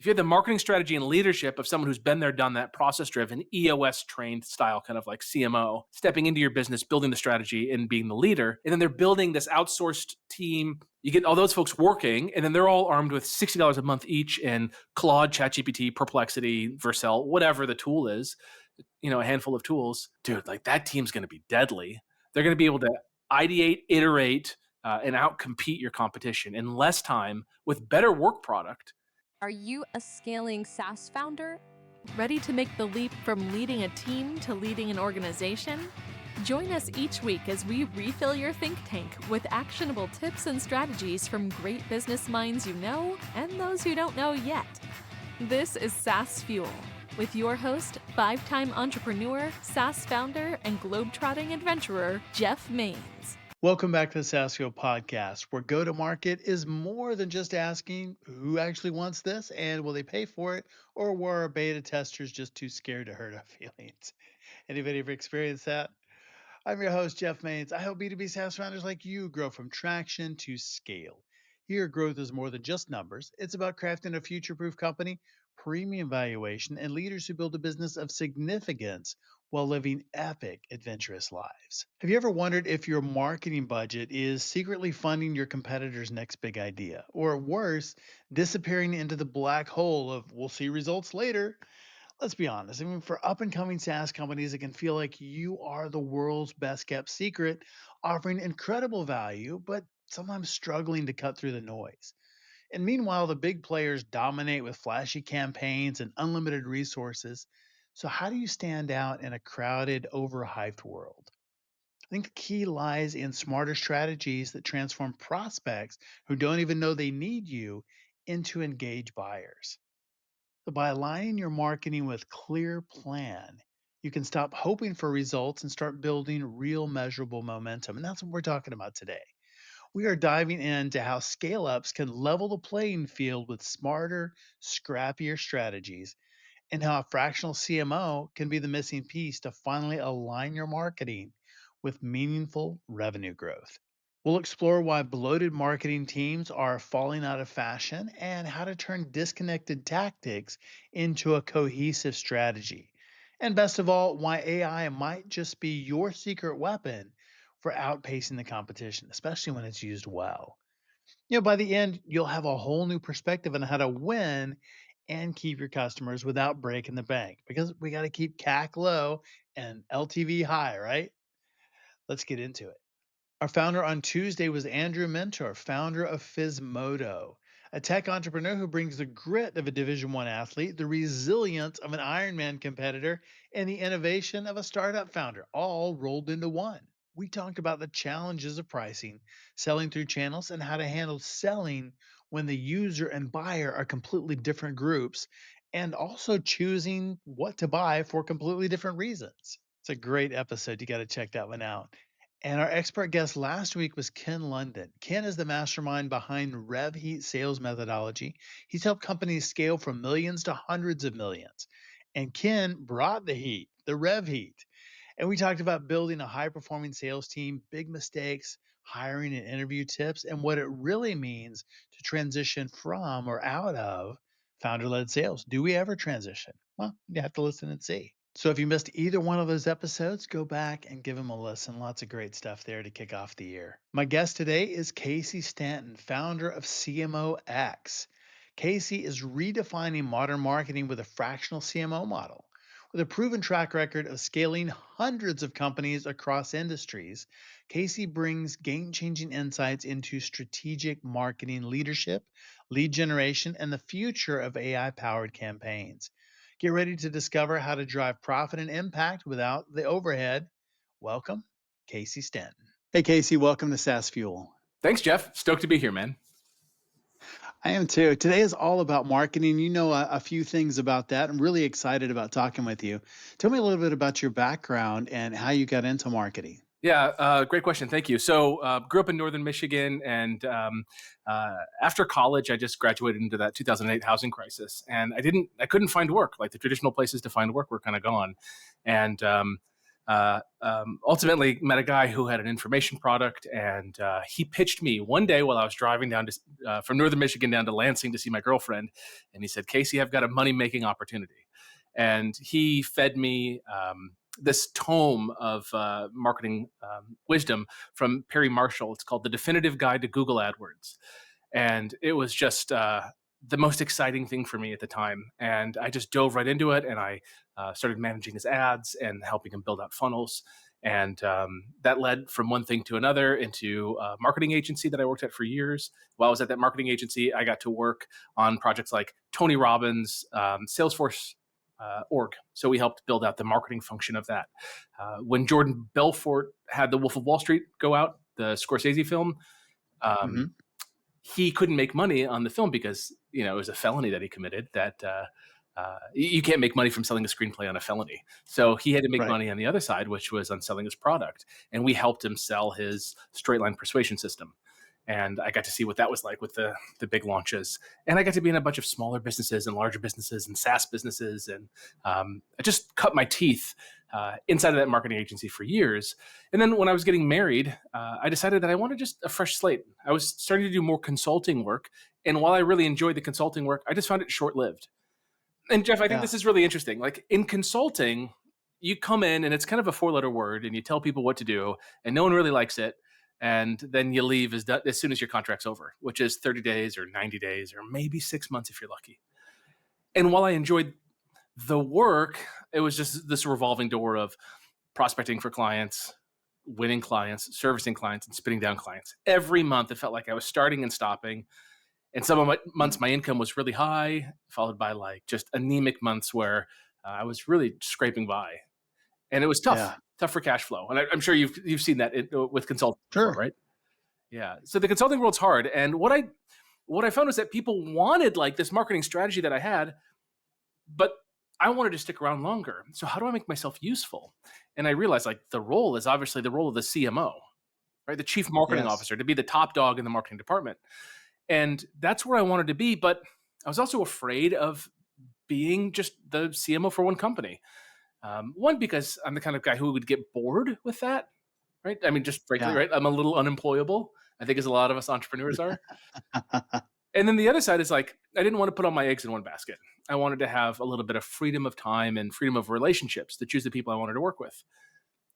if you have the marketing strategy and leadership of someone who's been there, done that, process driven, EOS trained style, kind of like CMO, stepping into your business, building the strategy and being the leader, and then they're building this outsourced team. You get all those folks working, and then they're all armed with $60 a month each in Claude, ChatGPT, Perplexity, Vercel, whatever the tool is, a handful of tools. Dude, like that team's going to be deadly. They're going to be able to ideate, iterate, and outcompete your competition in less time with better work product. Are you a scaling SaaS founder? Ready to make the leap from leading a team to leading an organization? Join us each week as we refill your think tank with actionable tips and strategies from great business minds you know and those who don't know yet. This is SaaS Fuel with your host, 5-time entrepreneur, SaaS founder, and globetrotting adventurer, Jeff Maines. Welcome back to the SaaS Fuel podcast, where go-to-market is more than just asking who actually wants this and will they pay for it, or were our beta testers just too scared to hurt our feelings? Anybody ever experienced that? I'm your host, Jeff Maines. I help B2B SaaS founders like you grow from traction to scale. Here, growth is more than just numbers. It's about crafting a future-proof company, premium valuation, and leaders who build a business of significance while living epic, adventurous lives. Have you ever wondered if your marketing budget is secretly funding your competitor's next big idea? Or worse, disappearing into the black hole of we'll see results later? Let's be honest. For up and coming SaaS companies, it can feel like you are the world's best kept secret, offering incredible value, but sometimes struggling to cut through the noise. And meanwhile, the big players dominate with flashy campaigns and unlimited resources. So, how do you stand out in a crowded, overhyped world? I think the key lies in smarter strategies that transform prospects who don't even know they need you into engaged buyers. So by aligning your marketing with clear plan, you can stop hoping for results and start building real measurable momentum. And that's what we're talking about today. We are diving into how scale ups can level the playing field with smarter, scrappier strategies, and how a fractional CMO can be the missing piece to finally align your marketing with meaningful revenue growth. We'll explore why bloated marketing teams are falling out of fashion and how to turn disconnected tactics into a cohesive strategy. And best of all, why AI might just be your secret weapon for outpacing the competition, especially when it's used well. By the end, you'll have a whole new perspective on how to win and keep your customers without breaking the bank because we got to keep CAC low and LTV high, right? Let's get into it. Our founder on Tuesday was Andrew Mentor, founder of Fizmodo, a tech entrepreneur who brings the grit of a Division One athlete, the resilience of an Ironman competitor, and the innovation of a startup founder, all rolled into one. We talked about the challenges of pricing, selling through channels, and how to handle selling when the user and buyer are completely different groups, and also choosing what to buy for completely different reasons. It's a great episode. You got to check that one out. And our expert guest last week was Ken London. Ken is the mastermind behind RevHeat sales methodology. He's helped companies scale from millions to hundreds of millions. And Ken brought the heat, the RevHeat. And we talked about building a high-performing sales team, big mistakes, hiring and interview tips, and what it really means to transition from or out of founder-led sales. Do we ever transition? Well, you have to listen and see. So if you missed either one of those episodes, go back and give them a listen. Lots of great stuff there to kick off the year. My guest today is Casey Stanton, founder of CMOx. Casey is redefining modern marketing with a fractional CMO model. With a proven track record of scaling hundreds of companies across industries, Casey brings game-changing insights into strategic marketing leadership, lead generation, and the future of AI-powered campaigns. Get ready to discover how to drive profit and impact without the overhead. Welcome, Casey Stanton. Hey, Casey, welcome to SaaS Fuel. Thanks, Jeff. Stoked to be here, man. I am too. Today is all about marketing. You know a few things about that. I'm really excited about talking with you. Tell me a little bit about your background and how you got into marketing. Yeah, great question. Thank you. So grew up in Northern Michigan, and after college, I just graduated into that 2008 housing crisis, and I couldn't find work. Like the traditional places to find work were kind of gone. And ultimately met a guy who had an information product, and he pitched me one day while I was driving down to, from northern Michigan down to Lansing to see my girlfriend, and he said, "Casey, I've got a money making opportunity," and he fed me this tome of marketing wisdom from Perry Marshall. It's called The Definitive Guide to Google AdWords, and it was just the most exciting thing for me at the time. And I just dove right into it, and I started managing his ads and helping him build out funnels. And that led from one thing to another into a marketing agency that I worked at for years. While I was at that marketing agency, I got to work on projects like Tony Robbins' Salesforce org. So we helped build out the marketing function of that. When Jordan Belfort had The Wolf of Wall Street go out, the Scorsese film, Hmm. he couldn't make money on the film because it was a felony that he committed. That you can't make money from selling a screenplay on a felony. So he had to make Right. money on the other side, which was on selling his product. And we helped him sell his straight line persuasion system. And I got to see what that was like with the big launches. And I got to be in a bunch of smaller businesses and larger businesses and SaaS businesses. And I just cut my teeth inside of that marketing agency for years. And then when I was getting married, I decided that I wanted just a fresh slate. I was starting to do more consulting work. And while I really enjoyed the consulting work, I just found it short lived. And Jeff, I think Yeah. this is really interesting. Like in consulting, you come in and it's kind of a four-letter word, and you tell people what to do, and no one really likes it. And then you leave as soon as your contract's over, which is 30 days or 90 days or maybe 6 months if you're lucky. And while I enjoyed the work, it was just this revolving door of prospecting for clients, winning clients, servicing clients, and spinning down clients. Every month, it felt like I was starting and stopping. And some of my months, my income was really high, followed by like just anemic months where I was really scraping by, and it was Yeah. tough for cash flow. And I'm sure you've seen that with consulting before, Sure. right? Yeah. So the consulting world's hard, and what I found was that people wanted like this marketing strategy that I had, but I wanted to stick around longer. So how do I make myself useful? And I realized like the role is obviously the role of the CMO, right? The chief marketing Yes. officer, to be the top dog in the marketing department. And that's where I wanted to be. But I was also afraid of being just the CMO for one company. One, because I'm the kind of guy who would get bored with that, right? I mean, just frankly, Yeah. right? I'm a little unemployable, I think, as a lot of us entrepreneurs are. And then the other side is like, I didn't want to put all my eggs in one basket. I wanted to have a little bit of freedom of time and freedom of relationships to choose the people I wanted to work with.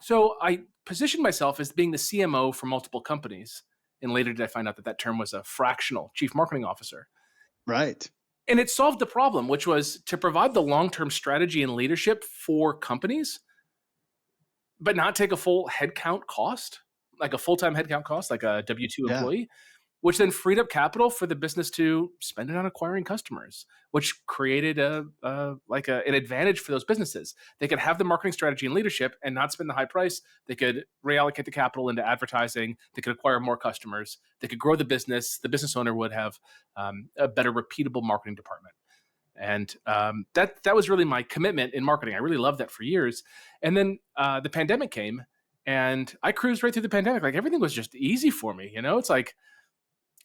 So I positioned myself as being the CMO for multiple companies. And later did I find out that that term was a fractional chief marketing officer. Right. And it solved the problem, which was to provide the long-term strategy and leadership for companies, but not take a full headcount cost, like a full-time headcount cost, like a W-2 Yeah. employee, which then freed up capital for the business to spend it on acquiring customers, which created an advantage for those businesses. They could have the marketing strategy and leadership and not spend the high price. They could reallocate the capital into advertising. They could acquire more customers. They could grow the business. The business owner would have a better, repeatable marketing department. And that was really my commitment in marketing. I really loved that for years. And then the pandemic came, and I cruised right through the pandemic. Like everything was just easy for me. It's like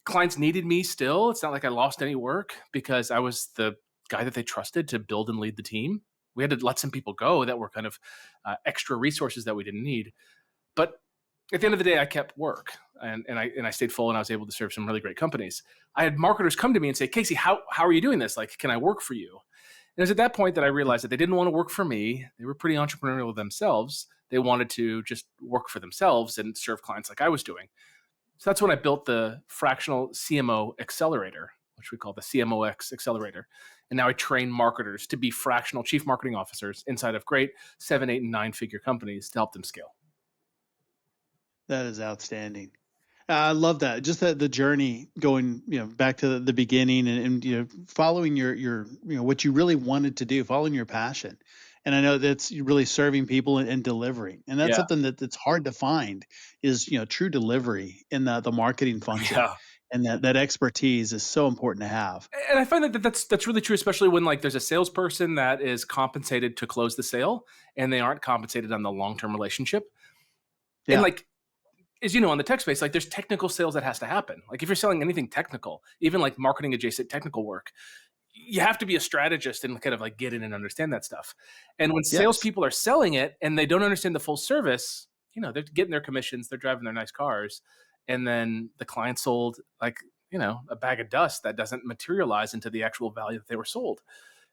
clients needed me still. It's not like I lost any work because I was the guy that they trusted to build and lead the team. We had to let some people go that were kind of extra resources that we didn't need. But at the end of the day, I kept work, and I stayed full, and I was able to serve some really great companies. I had marketers come to me and say, "Casey, how are you doing this? Like, can I work for you?" And it was at that point that I realized that they didn't want to work for me. They were pretty entrepreneurial themselves. They wanted to just work for themselves and serve clients like I was doing. So that's when I built the Fractional CMO Accelerator, which we call the CMOx Accelerator. And now I train marketers to be fractional chief marketing officers inside of great 7, 8, and 9-figure companies to help them scale. That is outstanding. I love that. Just the journey going, back to the beginning and following your what you really wanted to do, following your passion. And I know that's really serving people and delivering. And that's Yeah. something that's hard to find is, true delivery in the marketing function. Yeah. And that expertise is so important to have. And I find that's really true, especially when like there's a salesperson that is compensated to close the sale and they aren't compensated on the long-term relationship. And Yeah. like, as you know, on the tech space, like there's technical sales that has to happen. Like if you're selling anything technical, even like marketing adjacent technical work, you have to be a strategist and kind of like get in and understand that stuff. And when Yes. salespeople are selling it and they don't understand the full service, they're getting their commissions, they're driving their nice cars, and then the client sold like, a bag of dust that doesn't materialize into the actual value that they were sold.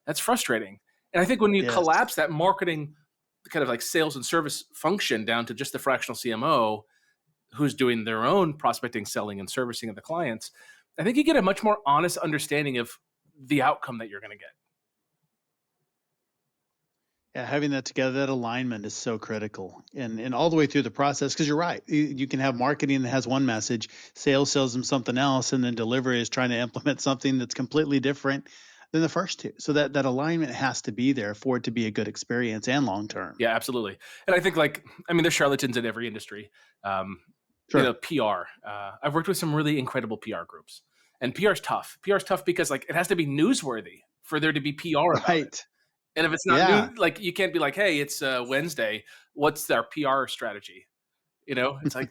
That's frustrating. And I think when you Yes. collapse that marketing kind of like sales and service function down to just the fractional CMO who's doing their own prospecting, selling, and servicing of the clients, I think you get a much more honest understanding of the outcome that you're going to get. Yeah, having that together, that alignment is so critical, and all the way through the process. Because you're right, you can have marketing that has one message, sales sells them something else, and then delivery is trying to implement something that's completely different than the first two. So that alignment has to be there for it to be a good experience and long term. Yeah, absolutely. And I think there's charlatans in every industry. Um, Sure. PR. I've worked with some really incredible PR groups, and PR is tough. PR is tough because like it has to be newsworthy for there to be PR about it. Right. And if it's not Yeah. new, like you can't be like, hey, it's Wednesday. What's our PR strategy? It's like,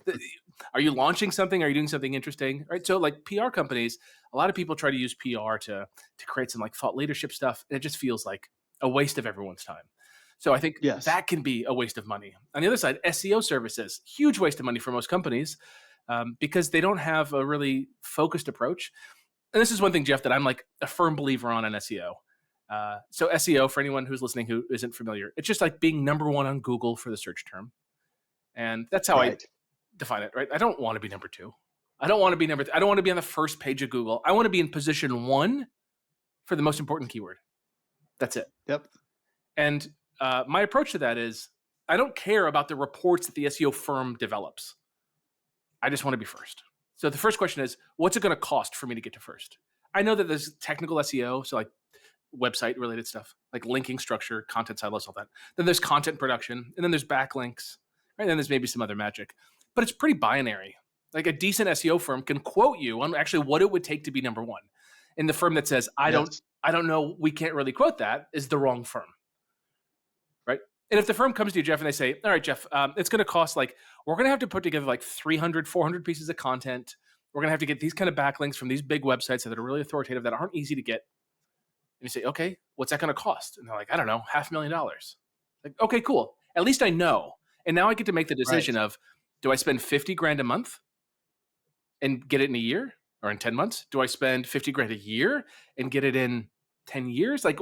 are you launching something? Are you doing something interesting? Right. So like PR companies, a lot of people try to use PR to create some like thought leadership stuff. And it just feels like a waste of everyone's time. So I think Yes. that can be a waste of money. On the other side, SEO services, huge waste of money for most companies because they don't have a really focused approach. And this is one thing, Jeff, that I'm like a firm believer on in SEO. So SEO, for anyone who's listening who isn't familiar, it's just like being number one on Google for the search term. And that's how I Right. define it, right? I don't want to be number two. I don't want to be I don't want to be on the first page of Google. I want to be in position one for the most important keyword. That's it. Yep. And my approach to that is I don't care about the reports that the SEO firm develops. I just want to be first. So the first question is, what's it going to cost for me to get to first? I know that there's technical SEO, so like website related stuff, like linking structure, content silos, all that. Then there's content production, and then there's backlinks, right? And then there's maybe some other magic, but it's pretty binary. Like a decent SEO firm can quote you on actually what it would take to be number one. And the firm that says, Yes. I don't know, we can't really quote that is the wrong firm, right? And if the firm comes to you, Jeff, and they say, all right, Jeff, it's going to cost we're going to have to put together like 300, 400 pieces of content. We're going to have to get these kind of backlinks from these big websites that are really authoritative that aren't easy to get. And you say, okay, what's that going to cost? And they're like, I don't know, $500,000. Like, okay, cool. At least I know. And now I get to make the decision Right. of, do I spend 50 grand a month and get it in a year or in 10 months? Do I spend 50 grand a year and get it in 10 years? Like,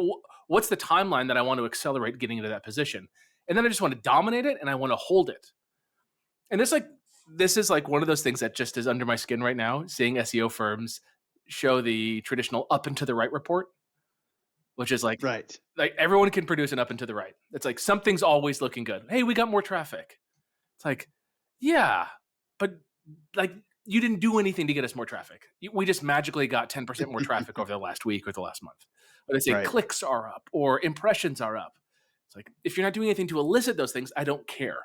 what's the timeline that I want to accelerate getting into that position? And then I just want to dominate it and I want to hold it. And this is like one of those things that just is under my skin right now, seeing SEO firms show the traditional up and to the right report, which is Right. like everyone can produce an up and to the right. It's like something's always looking good. Hey, we got more traffic. It's like, yeah, but like you didn't do anything to get us more traffic. We just magically got 10% more traffic over the last week or the last month. Or they say Right. clicks are up or impressions are up. It's like, if you're not doing anything to elicit those things, I don't care.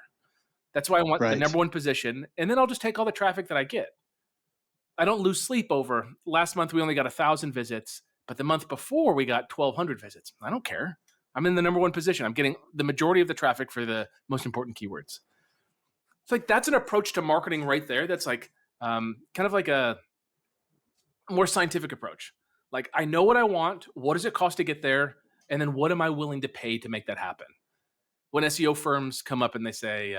That's why I want the Right. number one position. And then I'll just take all the traffic that I get. I don't lose sleep over last month we only got 1,000 visits, but the month before we got 1,200 visits. I don't care. I'm in the number one position. I'm getting the majority of the traffic for the most important keywords. It's like that's an approach to marketing right there. That's like kind of like a more scientific approach. Like I know what I want. What does it cost to get there? And then what am I willing to pay to make that happen? When SEO firms come up and they say,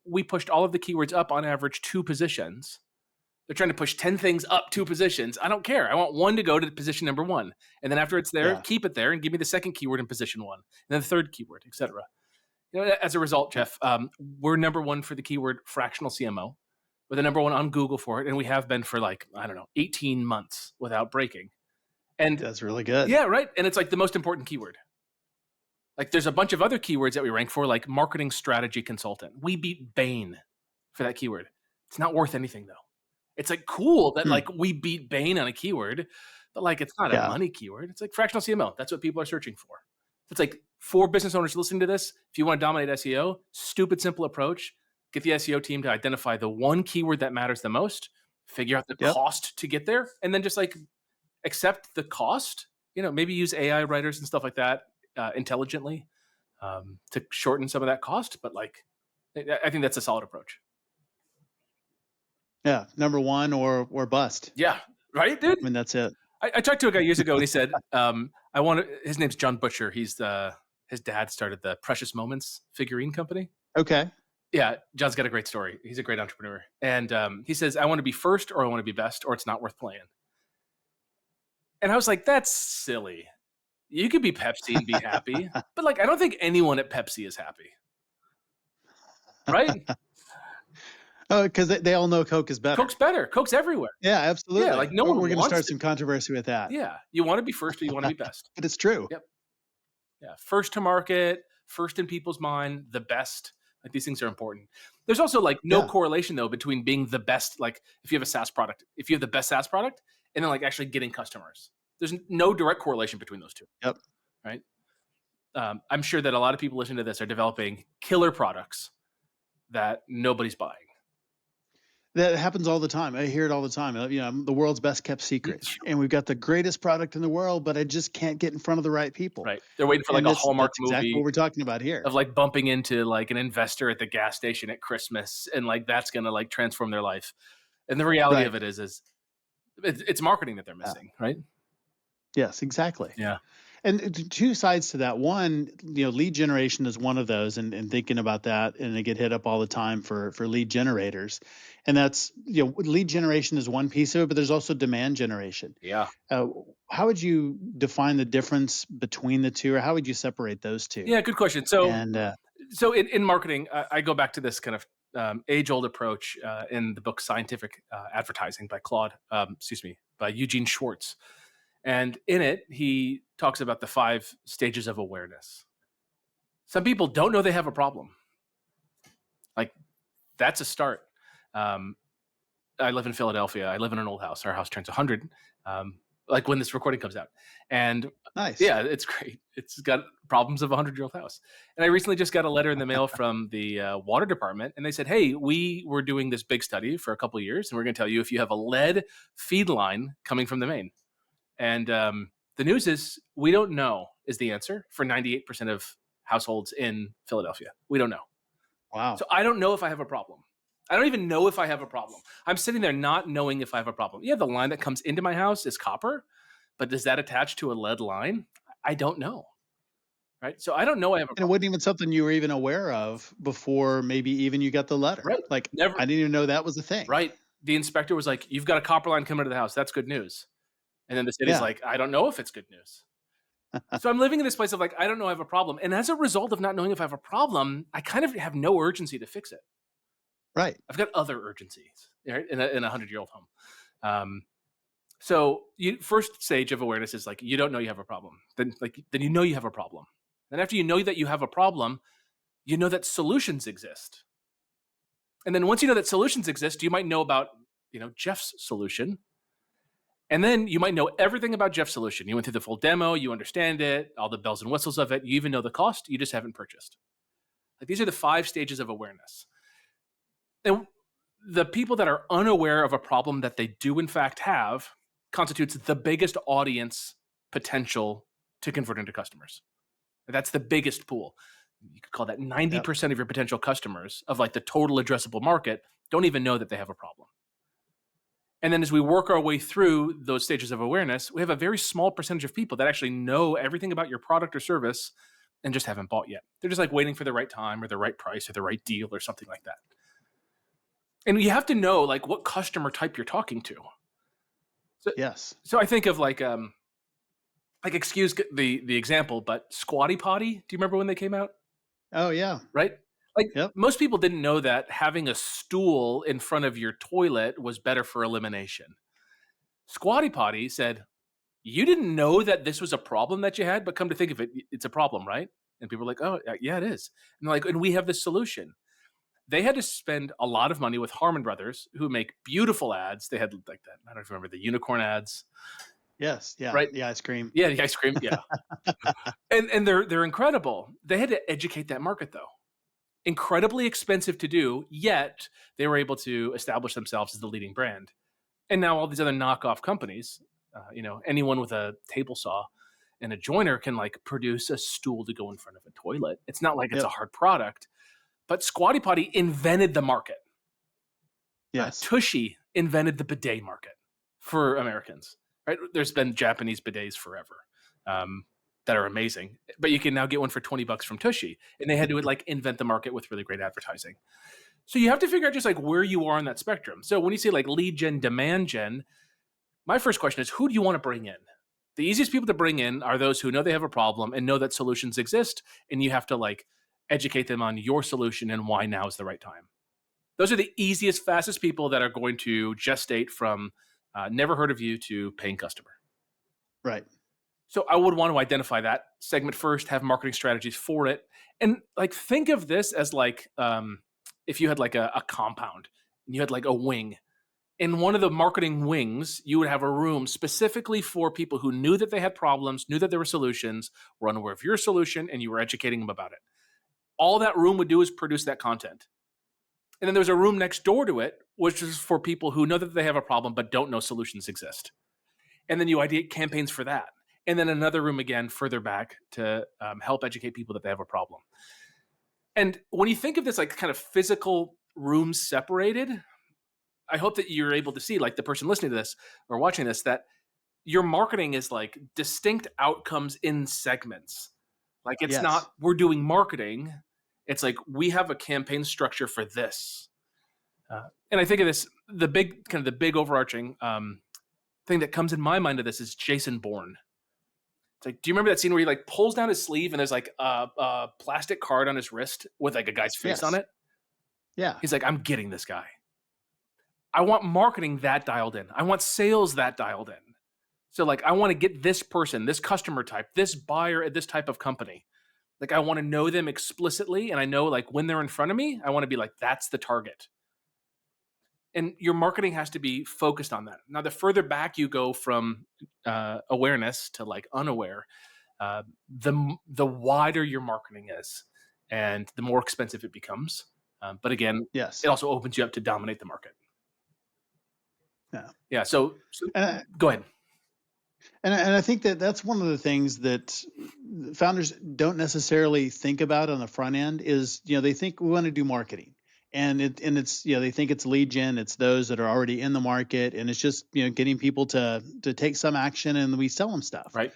we pushed all of the keywords up on average 2 positions. They're trying to push 10 things up 2 positions. I don't care. I want one to go to position number 1. And then after it's there, Yeah. keep it there and give me the second keyword in position 1, and then the third keyword, etc. As a result, Jeff, we're number 1 for the keyword fractional CMO. We're the number 1 on Google for it. And we have been for 18 months without breaking. And That's really good. yeah, right. And it's like the most important keyword. Like there's a bunch of other keywords that we rank for, like marketing strategy consultant. We beat Bain for that keyword. It's not worth anything though. It's like cool that Hmm. we beat Bain on a keyword, but it's not a Yeah. money keyword. It's like fractional CMO. That's what people are searching for. It's like for business owners listening to this, if you want to dominate SEO, stupid simple approach. Get the SEO team to identify the one keyword that matters the most, figure out the Yep. cost to get there, and then just accept the cost. Maybe use AI writers and stuff like that intelligently to shorten some of that cost. But I think that's a solid approach. Yeah. Number one or bust. Yeah. Right, dude? I mean, that's it. I talked to a guy years ago, and he said, "I want to." His name's John Butcher. His dad started the Precious Moments figurine company. Okay. Yeah, John's got a great story. He's a great entrepreneur, and he says, "I want to be first, or I want to be best, or it's not worth playing." And I was like, "That's silly. You could be Pepsi and be happy, but like, I don't think anyone at Pepsi is happy, right? Oh, because they all know Coke is better. Coke's better. Coke's everywhere. Yeah, Yeah, absolutely. like no one We're going to wants start to. some controversy with that. Yeah, you want to be first, or you want to be best. But it's true. Yep. Yeah, first to market, first in people's mind, the best. Like these things are important. There's also like no Yeah. correlation though between being the best. Like if you have a SaaS product, if you have the best SaaS product, and then like actually getting customers, there's no direct correlation between those two. Yep. Right. I'm sure that a lot of people listening to this are developing killer products that nobody's buying. That happens all the time. I hear it all the time. I'm the world's best kept secret, and we've got the greatest product in the world, but I just can't get in front of the right people. Right. They're waiting for like And a Hallmark that's exactly movie what we're talking about here. of like bumping into like an investor at the gas station at Christmas, and like that's gonna like transform their life. And the reality Right. of it is it's marketing that they're missing, right? Yes, exactly. Yeah. And two sides to that. One, lead generation is one of those, and thinking about that, and I get hit up all the time for lead generators, and that's lead generation is one piece of it, but there's also demand generation. Yeah. How would you define the difference between the two, or how would you separate those two? Yeah, good question. So, And so in marketing, I go back to this kind of age-old approach in the book Scientific Advertising by Eugene Schwartz. And in it, he talks about the 5 stages of awareness. Some people don't know they have a problem. Like, that's a start. I live in Philadelphia. I live in an old house. Our house turns 100, like when this recording comes out. And nice. yeah, it's great. It's got problems of a 100-year-old house. And I recently just got a letter in the mail from the water department, and they said, "Hey, we were doing this big study for a couple of years, and we're going to tell you if you have a lead feed line coming from the main." And the news is we don't know is the answer for 98% of households in Philadelphia. We don't know. Wow. So I don't know if I have a problem. I don't even know if I have a problem. I'm sitting there not knowing if I have a problem. Yeah, the line that comes into my house is copper, but does that attach to a lead line? I don't know. Right. So I don't know I have a And it problem. wasn't even something you were even aware of before maybe even you got the letter. Right. Like, Never. I didn't even know that was a thing. Right. The inspector was like, "You've got a copper line coming to the house. That's good news." And then the city's like, "I don't know if it's good news." So I'm living in this place of like, I don't know I have a problem. And as a result of not knowing if I have a problem, I kind of have no urgency to fix it. Right. I've got other urgencies, right? In a 100-year-old home. So first stage of awareness is like, you don't know you have a problem. Then you know you have a problem. Then after you know that you have a problem, you know that solutions exist. And then once you know that solutions exist, you might know about, Jeff's solution. And then you might know everything about Jeff's solution. You went through the full demo, you understand it, all the bells and whistles of it. You even know the cost, you just haven't purchased. Like these are the 5 stages of awareness. And the people that are unaware of a problem that they do in fact have constitutes the biggest audience potential to convert into customers. That's the biggest pool. You could call that 90% of your potential customers of like the total addressable market don't even know that they have a problem. And then as we work our way through those stages of awareness, we have a very small percentage of people that actually know everything about your product or service and just haven't bought yet. They're just like waiting for the right time or the right price or the right deal or something like that. And you have to know like what customer type you're talking to. So, yes. So I think of like excuse the example, but Squatty Potty. Do you remember when they came out? Oh yeah. Right. Like most people didn't know that having a stool in front of your toilet was better for elimination. Squatty Potty said, "You didn't know that this was a problem that you had, but come to think of it, it's a problem, right?" And people are like, "Oh, yeah, it is." And they're like, "And we have this solution." They had to spend a lot of money with Harmon Brothers, who make beautiful ads. They had like that. I don't know if you remember the unicorn ads. Yes. Yeah. Right. The ice cream. Yeah, the ice cream. Yeah. and they're incredible. They had to educate that market though. Incredibly expensive to do, yet they were able to establish themselves as the leading brand. And now all these other knockoff companies, anyone with a table saw and a joiner can like produce a stool to go in front of a toilet. It's not like it's a hard product, but Squatty Potty invented the market. Yes. Tushy invented the bidet market for Americans. right? There's been Japanese bidets forever um, that are amazing, but you can now get one for $20 from Tushy, and they had to like invent the market with really great advertising. So you have to figure out just like where you are on that spectrum. So when you say like lead gen, demand gen, my first question is, who do you want to bring in? The easiest people to bring in are those who know they have a problem and know that solutions exist, and you have to like educate them on your solution and why now is the right time. Those are the easiest, fastest people that are going to gestate from never heard of you to paying customer. Right. So I would want to identify that segment first, have marketing strategies for it, and like think of this as like if you had like a compound and you had like a wing. In one of the marketing wings, you would have a room specifically for people who knew that they had problems, knew that there were solutions, were unaware of your solution, and you were educating them about it. All that room would do is produce that content. And then there's a room next door to it, which is for people who know that they have a problem but don't know solutions exist. And then you ideate campaigns for that. And then another room again further back to help educate people that they have a problem. And when you think of this like kind of physical rooms separated, I hope that you're able to see, like the person listening to this or watching this, that your marketing is like distinct outcomes in segments. Like it's Yes. not we're doing marketing. It's like we have a campaign structure for this. And I think of this, the big overarching thing that comes in my mind of this is Jason Bourne. It's like, do you remember that scene where he like pulls down his sleeve and there's like a plastic card on his wrist with like a guy's face on Yes. it? Yeah. He's like, I'm getting this guy. I want marketing that dialed in. I want sales that dialed in. So like, I want to get this person, this customer type, this buyer at this type of company. Like, I want to know them explicitly. And I know like when they're in front of me, I want to be like, that's the target. And your marketing has to be focused on that. Now, the further back you go from awareness to like unaware, the wider your marketing is, and the more expensive it becomes. But again, Yes. it also opens you up to dominate the market. Yeah. Yeah. So And go ahead. And I think that that's one of the things that founders don't necessarily think about on the front end is, they think we want to do marketing. And it's they think it's lead gen, it's those that are already in the market, and it's just, getting people to take some action, and we sell them stuff. Right.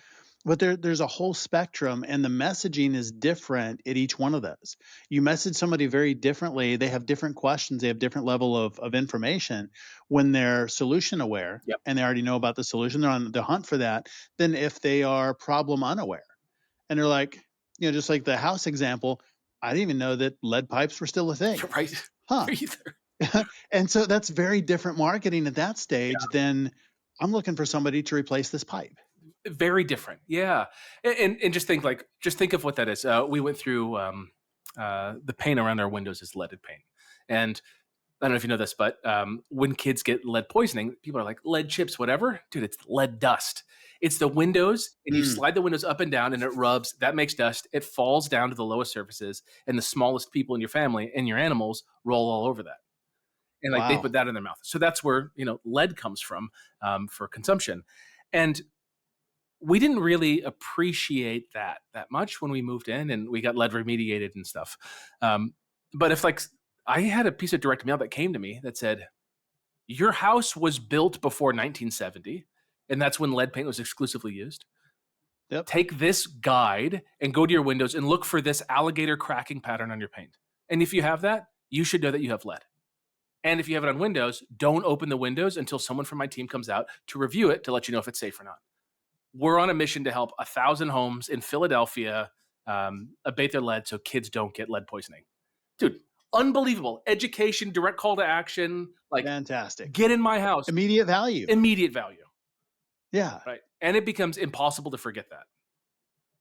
But there's a whole spectrum, and the messaging is different at each one of those. You message somebody very differently. They have different questions. They have different level of information when they're solution aware, Yep. and they already know about the solution. They're on the hunt for that, than if they are problem unaware. And they're like, just like the house example, I didn't even know that lead pipes were still a thing. Right. Huh. Either. And so that's very different marketing at that stage than I'm looking for somebody to replace this pipe. Very different. Yeah. And just think of what that is. We went through the paint around our windows is leaded paint. And I don't know if you know this, but when kids get lead poisoning, people are like, lead chips, whatever. Dude, it's lead dust. It's the windows, and you slide the windows up and down, and it rubs. That makes dust. It falls down to the lowest surfaces, and the smallest people in your family and your animals roll all over that. And like they Wow. put that in their mouth. So that's where lead comes from for consumption. And we didn't really appreciate that much when we moved in and we got lead remediated and stuff. But if like I had a piece of direct mail that came to me that said, your house was built before 1970, and that's when lead paint was exclusively used. Yep. Take this guide and go to your windows and look for this alligator cracking pattern on your paint. And if you have that, you should know that you have lead. And if you have it on windows, don't open the windows until someone from my team comes out to review it to let you know if it's safe or not. We're on a mission to help 1,000 homes in Philadelphia abate their lead so kids don't get lead poisoning. Dude, unbelievable. Education, direct call to action. Like, fantastic. Get in my house. Immediate value. Immediate value. Yeah. Right. And it becomes impossible to forget that.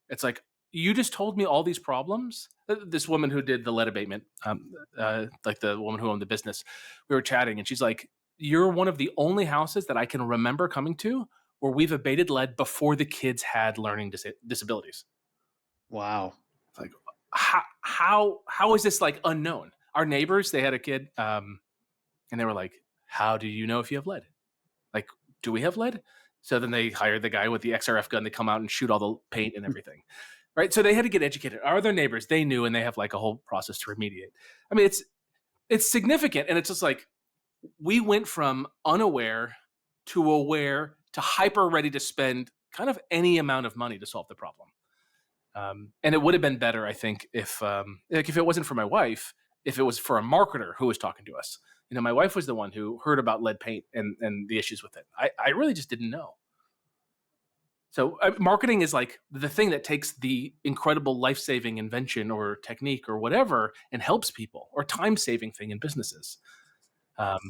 It's like, you just told me all these problems. This woman who did the lead abatement, like the woman who owned the business, we were chatting and she's like, you're one of the only houses that I can remember coming to where we've abated lead before the kids had learning disabilities. Wow. It's like, how is this like unknown? Our neighbors, they had a kid and they were like, how do you know if you have lead? Like, do we have lead? So then they hired the guy with the XRF gun to come out and shoot all the paint and everything. Right. So they had to get educated. Our other neighbors, they knew, and they have like a whole process to remediate. I mean, it's significant. And it's just like, we went from unaware to aware to hyper ready to spend kind of any amount of money to solve the problem. And it would have been better, I think, if if it wasn't for my wife, if it was for a marketer who was talking to us. My wife was the one who heard about lead paint and the issues with it. I really just didn't know. So marketing is like the thing that takes the incredible life-saving invention or technique or whatever and helps people, or time-saving thing in businesses.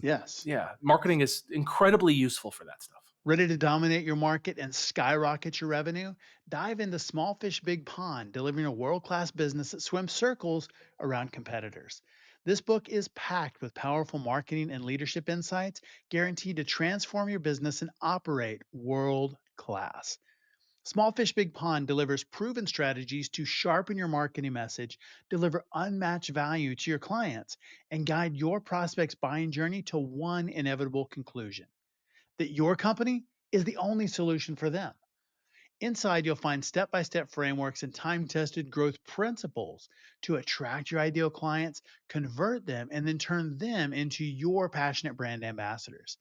Yes. Yeah, marketing is incredibly useful for that stuff. Ready to dominate your market and skyrocket your revenue? Dive into Small Fish Big Pond, delivering a world class business that swims circles around competitors. This book is packed with powerful marketing and leadership insights guaranteed to transform your business and operate world class. Small Fish Big Pond delivers proven strategies to sharpen your marketing message, deliver unmatched value to your clients, and guide your prospects' buying journey to one inevitable conclusion: that your company is the only solution for them. Inside, you'll find step by step frameworks and time tested growth principles to attract your ideal clients, convert them, and then turn them into your passionate brand ambassadors.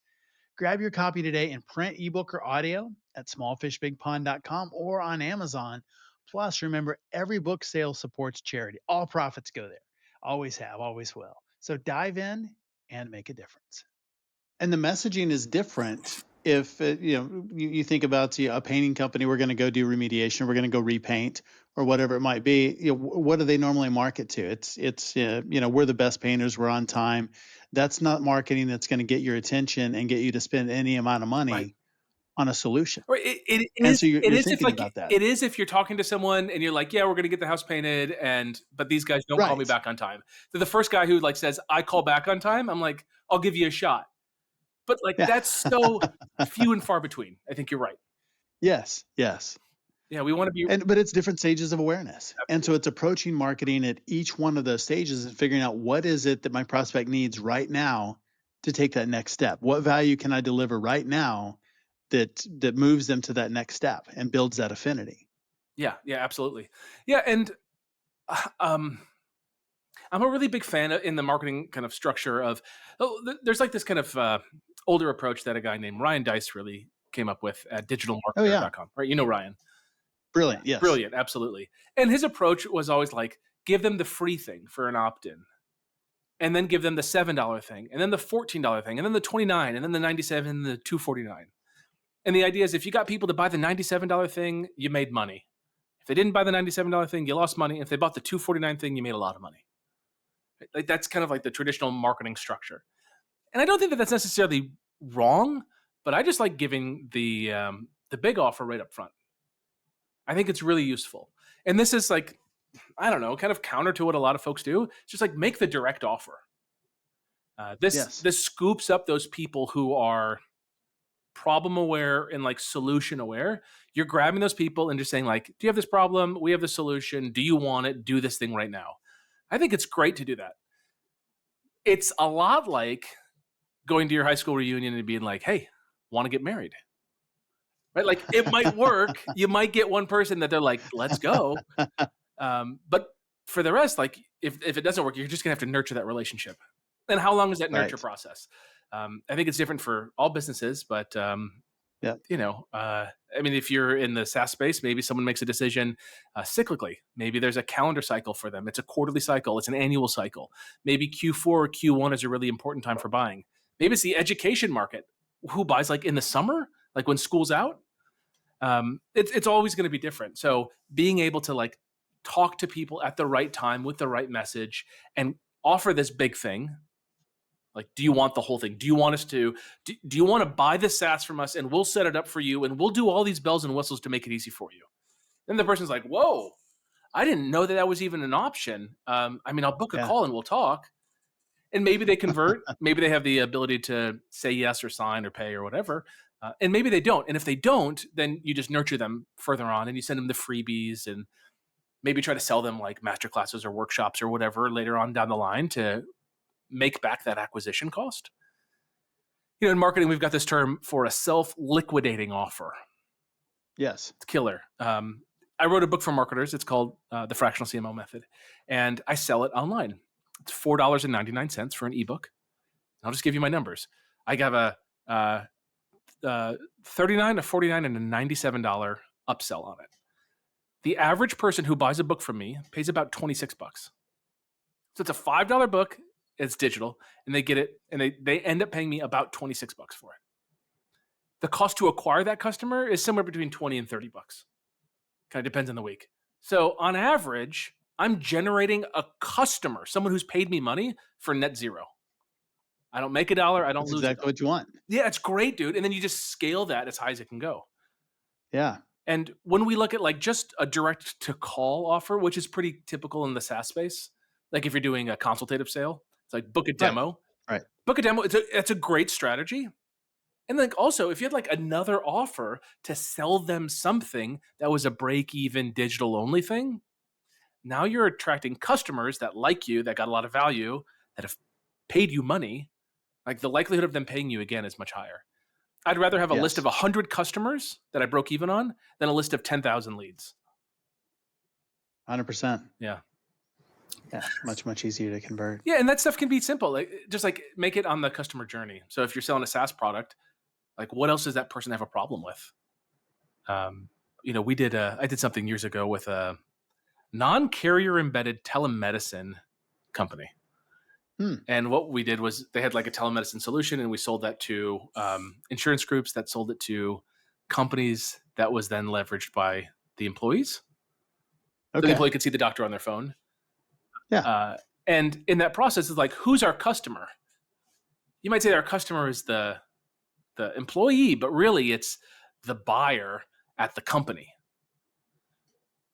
Grab your copy today in print, ebook, or audio at smallfishbigpond.com or on Amazon. Plus, remember, every book sale supports charity. All profits go there. Always have, always will. So dive in and make a difference. And the messaging is different if you think about a painting company. We're going to go do remediation, we're going to go repaint, or whatever it might be. What do they normally market to? It's we're the best painters, we're on time. That's not marketing that's going to get your attention and get you to spend any amount of money Right. on a solution. Or it And is so it you're is if thinking like about that. it is if you're talking to someone and you're like, yeah, we're gonna get the house painted, but these guys don't call me Right. back on time. They're the first guy who like says, I call back on time. I'm like, I'll give you a shot. But like Yeah. that's so few and far between. I think you're right. Yes. Yes. Yeah, we want to be But it's different stages of awareness. And so absolutely. it's approaching marketing at each one of those stages and figuring out what is it that my prospect needs right now to take that next step. What value can I deliver right now that moves them to that next step and builds that affinity? Yeah, absolutely. Yeah, and um I'm a really big fan in the marketing kind of structure of there's like this kind of older approach that a guy named Ryan Dice really came up with at Oh yeah. digitalmarketer.com, right? You know Ryan. Yeah, Brilliant. Yes. brilliant, absolutely. And his approach was always like, give them the free thing for an opt-in, and then give them the $7 thing, and then the $14 thing, and then the 29, and then the 97, and the 249. And the idea is, if you got people to buy the $97 thing, you made money. If they didn't buy the $97 thing, you lost money. If they bought the 249 thing, you made a lot of money. Like that's kind of like the traditional marketing structure. And I don't think that that's necessarily wrong, but I just like giving the big offer right up front. I think it's really useful. And this is like, I don't know, kind of counter to what a lot of folks do. It's just like make the direct offer. Yes. This scoops up those people who are problem aware and like solution aware. You're grabbing those people and just saying like, do you have this problem? We have the solution. Do you want it? Do this thing right now. I think it's great to do that. It's a lot like going to your high school reunion and being like, hey, want to get married? Right? Like it might work. You might get one person that they're like, let's go. But for the rest, like if it doesn't work, you're just gonna have to nurture that relationship. And how long is that nurture Right. process? I think it's different for all businesses, but Yeah. I mean, if you're in the SaaS space, maybe someone makes a decision cyclically. Maybe there's a calendar cycle for them. It's a quarterly cycle. It's an annual cycle. Maybe Q4 or Q1 is a really important time for buying. Maybe it's the education market. Who buys like in the summer, like when school's out? It's always going to be different. So being able to like talk to people at the right time with the right message and offer this big thing. Like, do you want the whole thing? Do you want us to, do you want to buy the SaaS from us and we'll set it up for you and we'll do all these bells and whistles to make it easy for you? Then the person's like, whoa, I didn't know that was even an option. I mean, I'll book a Yeah. call and we'll talk. And maybe they convert. Maybe they have the ability to say yes or sign or pay or whatever. And maybe they don't. And if they don't, then you just nurture them further on and you send them the freebies and maybe try to sell them like master classes or workshops or whatever later on down the line to make back that acquisition cost. In marketing, we've got this term for a self-liquidating offer. Yes. It's killer. I wrote a book for marketers. It's called The Fractional CMO Method. And I sell it online. It's $4.99 for an ebook. I'll just give you my numbers. I have $39, a $49, and a $97 upsell on it. The average person who buys a book from me pays about $26. So it's a $5 book, it's digital, and they get it, and they end up paying me about $26 for it. The cost to acquire that customer is somewhere between $20 and $30. Kind of depends on the week. So on average, I'm generating a customer, someone who's paid me money, for net zero. I don't make a dollar, I don't That's lose exactly what you want. Yeah, it's great, dude. And then you just scale that as high as it can go. Yeah. And when we look at like just a direct to call offer, which is pretty typical in the SaaS space, like if you're doing a consultative sale, it's like book a demo. Right. Book a demo. It's a great strategy. And like also, if you had like another offer to sell them something that was a break-even digital only thing, now you're attracting customers that like you, that got a lot of value, that have paid you money. Like the likelihood of them paying you again is much higher. I'd rather have a list of 100 customers that I broke even on than a list of 10,000 leads. 100%. Yeah. Yeah. Much, much easier to convert. Yeah. And that stuff can be simple. Like just like make it on the customer journey. So if you're selling a SaaS product, like what else does that person have a problem with? I did something years ago with a non-carrier embedded telemedicine company. And what we did was they had like a telemedicine solution, and we sold that to insurance groups that sold it to companies that was then leveraged by the employees. So the employee could see the doctor on their phone. Yeah. And in that process, it's like, who's our customer? You might say our customer is the employee, but really it's the buyer at the company.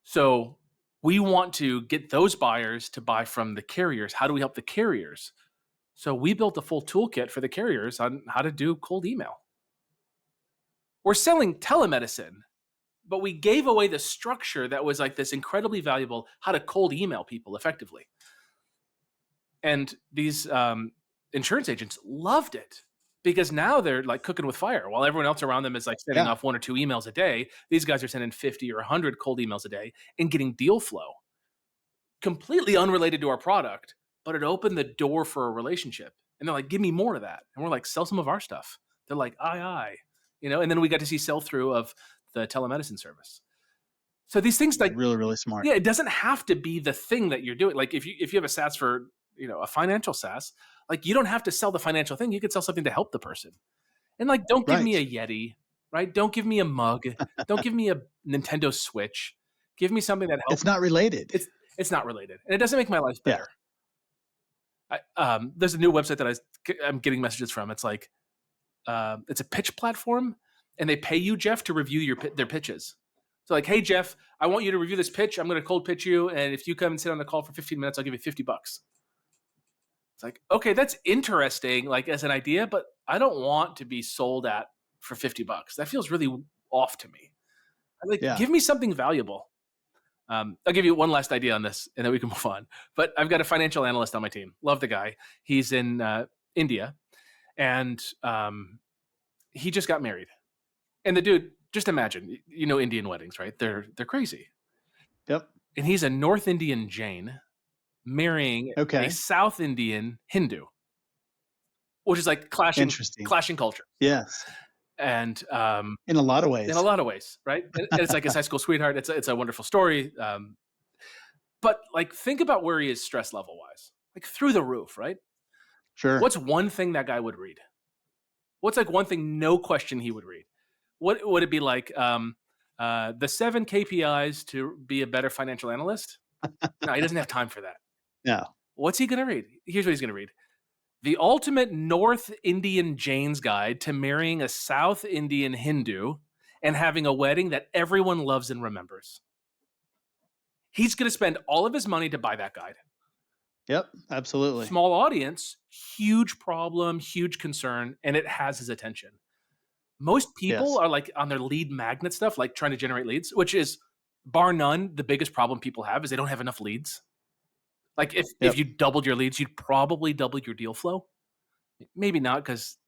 So we want to get those buyers to buy from the carriers. How do we help the carriers? So we built a full toolkit for the carriers on how to do cold email. We're selling telemedicine, but we gave away the structure that was like this incredibly valuable how to cold email people effectively. And these insurance agents loved it because now they're like cooking with fire. While everyone else around them is like sending off 1 or 2 emails a day, these guys are sending 50 or 100 cold emails a day and getting deal flow. Completely unrelated to our product, but it opened the door for a relationship. And they're like, give me more of that. And we're like, sell some of our stuff. They're like, aye. And then we got to see sell-through of the telemedicine service. So these things like really, really smart. Yeah, it doesn't have to be the thing that you're doing. Like if you have a SaaS for, a financial SaaS, like you don't have to sell the financial thing. You could sell something to help the person. And like, don't give me a Yeti, right? Don't give me a mug. Don't give me a Nintendo Switch. Give me something that helps. It's not related. It's not related. And it doesn't make my life better. There's a new website that I'm getting messages from. It's like, it's a pitch platform, and they pay you, Jeff, to review their pitches. So like, hey, Jeff, I want you to review this pitch. I'm going to cold pitch you. And if you come and sit on the call for 15 minutes, I'll give you $50. It's like, okay, that's interesting, like as an idea, but I don't want to be sold at for $50. That feels really off to me. Give me something valuable. I'll give you one last idea on this and then we can move on. But I've got a financial analyst on my team. Love the guy. He's in India, and he just got married. And the dude, just imagine, Indian weddings, right? They're crazy. Yep. And he's a North Indian Jain marrying a South Indian Hindu, which is like clashing culture. Yes. And in a lot of ways. Right? And it's like his high school sweetheart. It's a wonderful story. But like, think about where he is stress level wise, like through the roof, right? Sure. What's one thing that guy would read? What's like one thing, no question, he would read? What would it be like? The 7 KPIs to be a better financial analyst? No, he doesn't have time for that. No. What's he going to read? Here's what he's going to read. The ultimate North Indian Jain's guide to marrying a South Indian Hindu and having a wedding that everyone loves and remembers. He's going to spend all of his money to buy that guide. Yep, absolutely. Small audience, huge problem, huge concern, and it has his attention. Most people are like on their lead magnet stuff, like trying to generate leads, which is bar none the biggest problem people have is they don't have enough leads. Like if you doubled your leads, you'd probably double your deal flow. Maybe not, because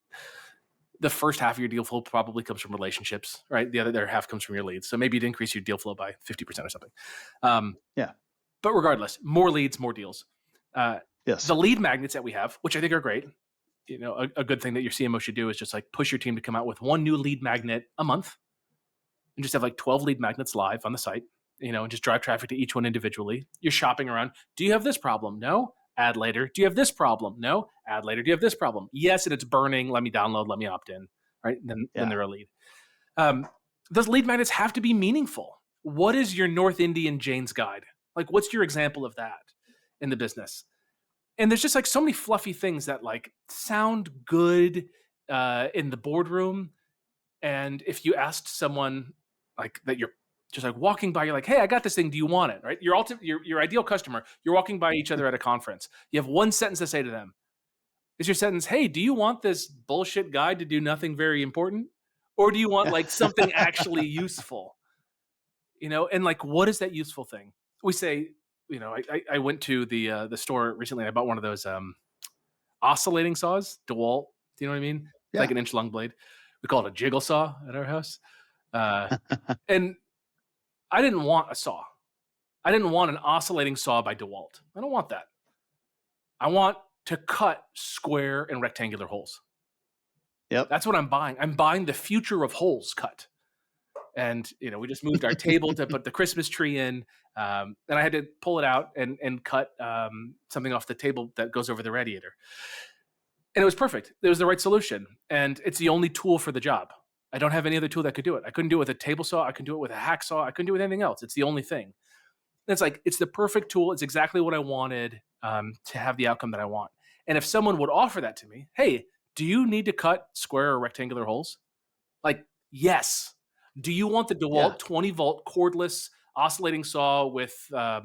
the first half of your deal flow probably comes from relationships, right? The other half comes from your leads. So maybe you'd increase your deal flow by 50% or something. But regardless, more leads, more deals. The lead magnets that we have, which I think are great, a good thing that your CMO should do is just like push your team to come out with one new lead magnet a month and just have like 12 lead magnets live on the site, and just drive traffic to each one individually. You're shopping around. Do you have this problem? No. Add later. Do you have this problem? No. Add later. Do you have this problem? Yes, and it's burning. Let me download. Let me opt in. Right. Then Yeah. they're a lead. Those lead magnets have to be meaningful. What is your North Indian Jane's guide? Like, what's your example of that in the business? And there's just like so many fluffy things that like sound good in the boardroom. And if you asked someone like that, you're just like walking by, you're like, hey, I got this thing. Do you want it? Right? Your ideal customer, you're walking by each other at a conference. You have one sentence to say to them. Is your sentence, hey, do you want this bullshit guide to do nothing very important? Or do you want like something actually useful? And like, what is that useful thing? We say, I went to the store recently. I bought one of those oscillating saws, DeWalt. Do you know what I mean? It's like Yeah. an inch long blade. We call it a jiggle saw at our house. And I didn't want a saw. I didn't want an oscillating saw by DeWalt. I don't want that. I want to cut square and rectangular holes. Yep. That's what I'm buying. I'm buying the future of holes cut. And we just moved our table to put the Christmas tree in, and I had to pull it out and cut something off the table that goes over the radiator. And it was perfect. It was the right solution, and it's the only tool for the job. I don't have any other tool that could do it. I couldn't do it with a table saw. I couldn't do it with a hacksaw. I couldn't do it with anything else. It's the only thing. And it's the perfect tool. It's exactly what I wanted to have the outcome that I want. And if someone would offer that to me, hey, do you need to cut square or rectangular holes? Like, yes. Do you want the Yeah. DeWalt 20-volt cordless oscillating saw with a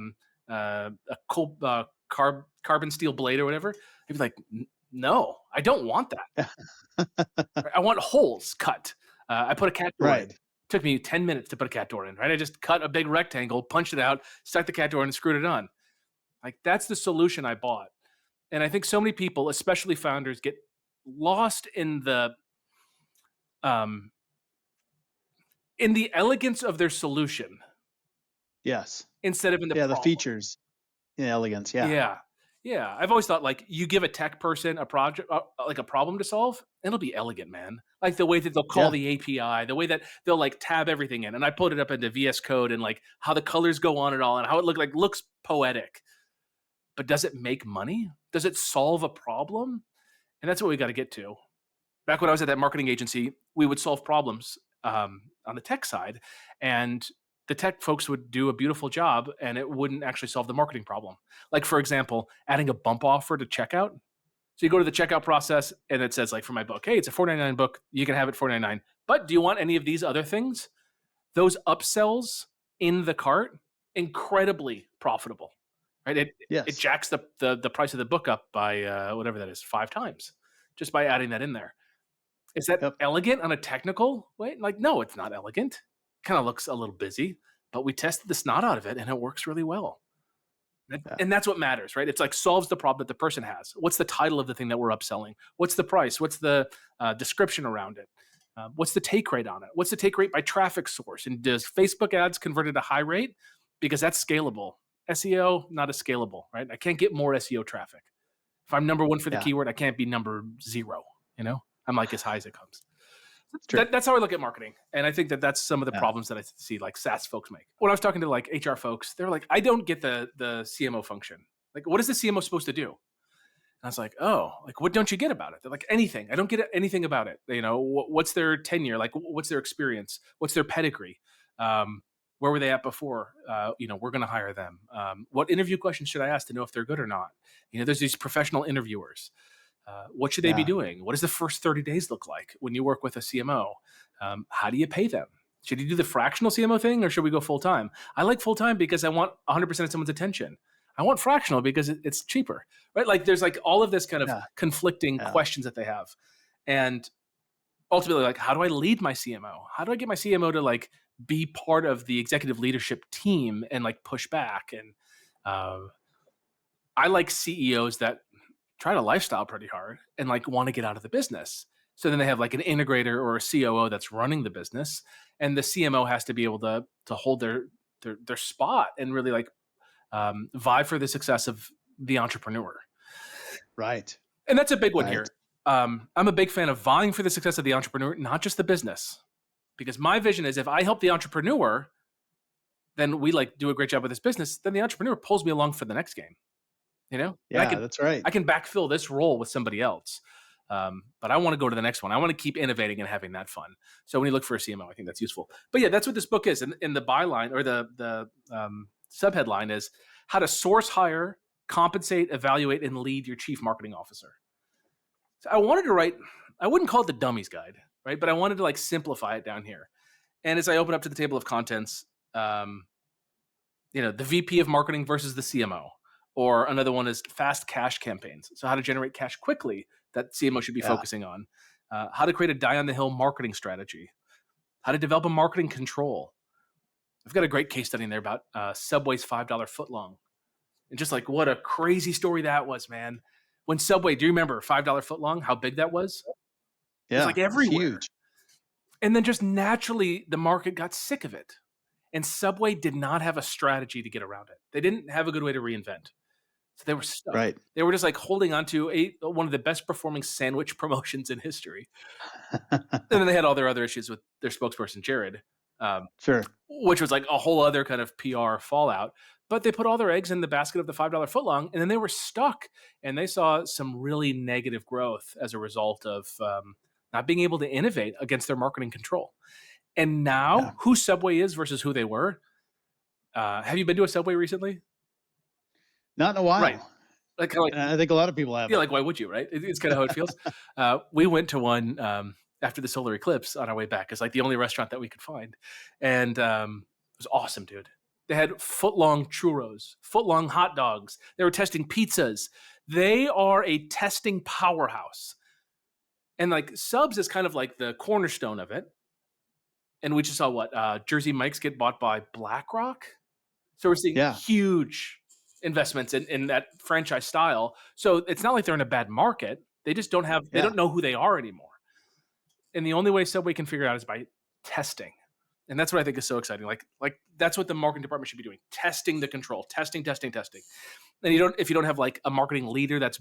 carbon steel blade or whatever? I'd be like, no, I don't want that. I want holes cut. I put a cat door in. Right. It took me 10 minutes to put a cat door in, right? I just cut a big rectangle, punched it out, stuck the cat door in, and screwed it on. Like, that's the solution I bought. And I think so many people, especially founders, get lost in the elegance of their solution Yes. instead of in the Yeah. The problem. features, elegance. Yeah. Yeah. Yeah. I've always thought like you give a tech person a project, like a problem to solve, it'll be elegant, man. Like the way that they'll call Yeah. the API, the way that they'll like tab everything in. And I put it up into VS Code and like how the colors go on it all and how it looks poetic. But does it make money? Does it solve a problem? And that's what we got to get to. Back when I was at that marketing agency, we would solve problems on the tech side, and the tech folks would do a beautiful job, and it wouldn't actually solve the marketing problem. Like, for example, adding a bump offer to checkout. So you go to the checkout process, and it says, like, for my book, hey, it's a $4.99 book. You can have it $4.99. But do you want any of these other things? Those upsells in the cart, incredibly profitable. Right? It Yes. jacks the price of the book up by whatever that is, 5 times, just by adding that in there. Is that Yep. elegant on a technical way? Like, no, it's not elegant. Kind of looks a little busy, but we tested the snot out of it and it works really well. Yeah. And that's what matters, right? It's like solves the problem that the person has. What's the title of the thing that we're upselling? What's the price? What's the description around it? What's the take rate on it? What's the take rate by traffic source? And does Facebook ads convert at a high rate? Because that's scalable. SEO, not as scalable, right? I can't get more SEO traffic. If I'm number 1 for the Yeah. keyword, I can't be number 0, I'm like as high as it comes. True. That's how I look at marketing. And I think that that's some of the Yeah. problems that I see like SaaS folks make. When I was talking to like HR folks, they're like, I don't get the CMO function. Like, what is the CMO supposed to do? And I was like, oh, like, what don't you get about it? They're like, anything. I don't get anything about it. What's their tenure? Like, what's their experience? What's their pedigree? Where were they at before? We're going to hire them. What interview questions should I ask to know if they're good or not? There's these professional interviewers. What should they be Yeah. doing? What does the first 30 days look like when you work with a CMO? How do you pay them? Should you do the fractional CMO thing or should we go full time? I like full time because I want 100% of someone's attention. I want fractional because it's cheaper, right? Like there's like all of this kind of Yeah. conflicting Yeah. questions that they have. And ultimately, like, how do I lead my CMO? How do I get my CMO to like be part of the executive leadership team and like push back? And I like CEOs that try to lifestyle pretty hard and like want to get out of the business. So then they have like an integrator or a COO that's running the business, and the CMO has to be able to hold their spot and really like vie for the success of the entrepreneur. Right. And that's a big one Right. here. I'm a big fan of vying for the success of the entrepreneur, not just the business. Because my vision is if I help the entrepreneur, then we like do a great job with this business, then the entrepreneur pulls me along for the next game, you know? And Yeah, that's right. I can backfill this role with somebody else. But I want to go to the next one. I want to keep innovating and having that fun. So when you look for a CMO, I think that's useful. But yeah, that's what this book is. And in the byline or the subheadline is how to source, hire, compensate, evaluate, and lead your chief marketing officer. So I wanted to write, I wouldn't call it the dummies guide, right? But I wanted to like simplify it down here. And as I open up to the table of contents, the VP of marketing versus the CMO, or another one is fast cash campaigns. So how to generate cash quickly that CMO should be Yeah. focusing on, how to create a die on the hill marketing strategy, how to develop a marketing control. I've got a great case study in there about Subway's $5 footlong. And just like what a crazy story that was, man. When Subway, do you remember $5 footlong, how big that was? It was Yeah. like It's everywhere. huge. And then just naturally, the market got sick of it. And Subway did not have a strategy to get around it. They didn't have a good way to reinvent. So they were stuck. Right. They were just like holding on to one of the best performing sandwich promotions in history. And then they had all their other issues with their spokesperson, Jared, Sure. which was like a whole other kind of PR fallout. But they put all their eggs in the basket of the $5 footlong, and then they were stuck. And they saw some really negative growth as a result of not being able to innovate against their marketing control. And now, Yeah. who Subway is versus who they were. Have you been to a Subway recently? Not in a while. Right. Like, kind of like, And I think a lot of people have. yeah, like why would you, right? It's kind of how it feels. We went to one after the solar eclipse on our way back. It's like the only restaurant that we could find, and it was awesome, dude. They had footlong churros, footlong hot dogs. They were testing pizzas. They are a testing powerhouse, and like Subs is kind of like the cornerstone of it. And we just saw what Jersey Mike's get bought by BlackRock. So we're seeing huge investments in that franchise style. So it's not like they're in a bad market. They just don't have, they don't know who they are anymore. And the only way Subway can figure it out is by testing. And that's what I think is so exciting. Like that's what the marketing department should be doing. Testing the control, testing. And if you don't have like a marketing leader that's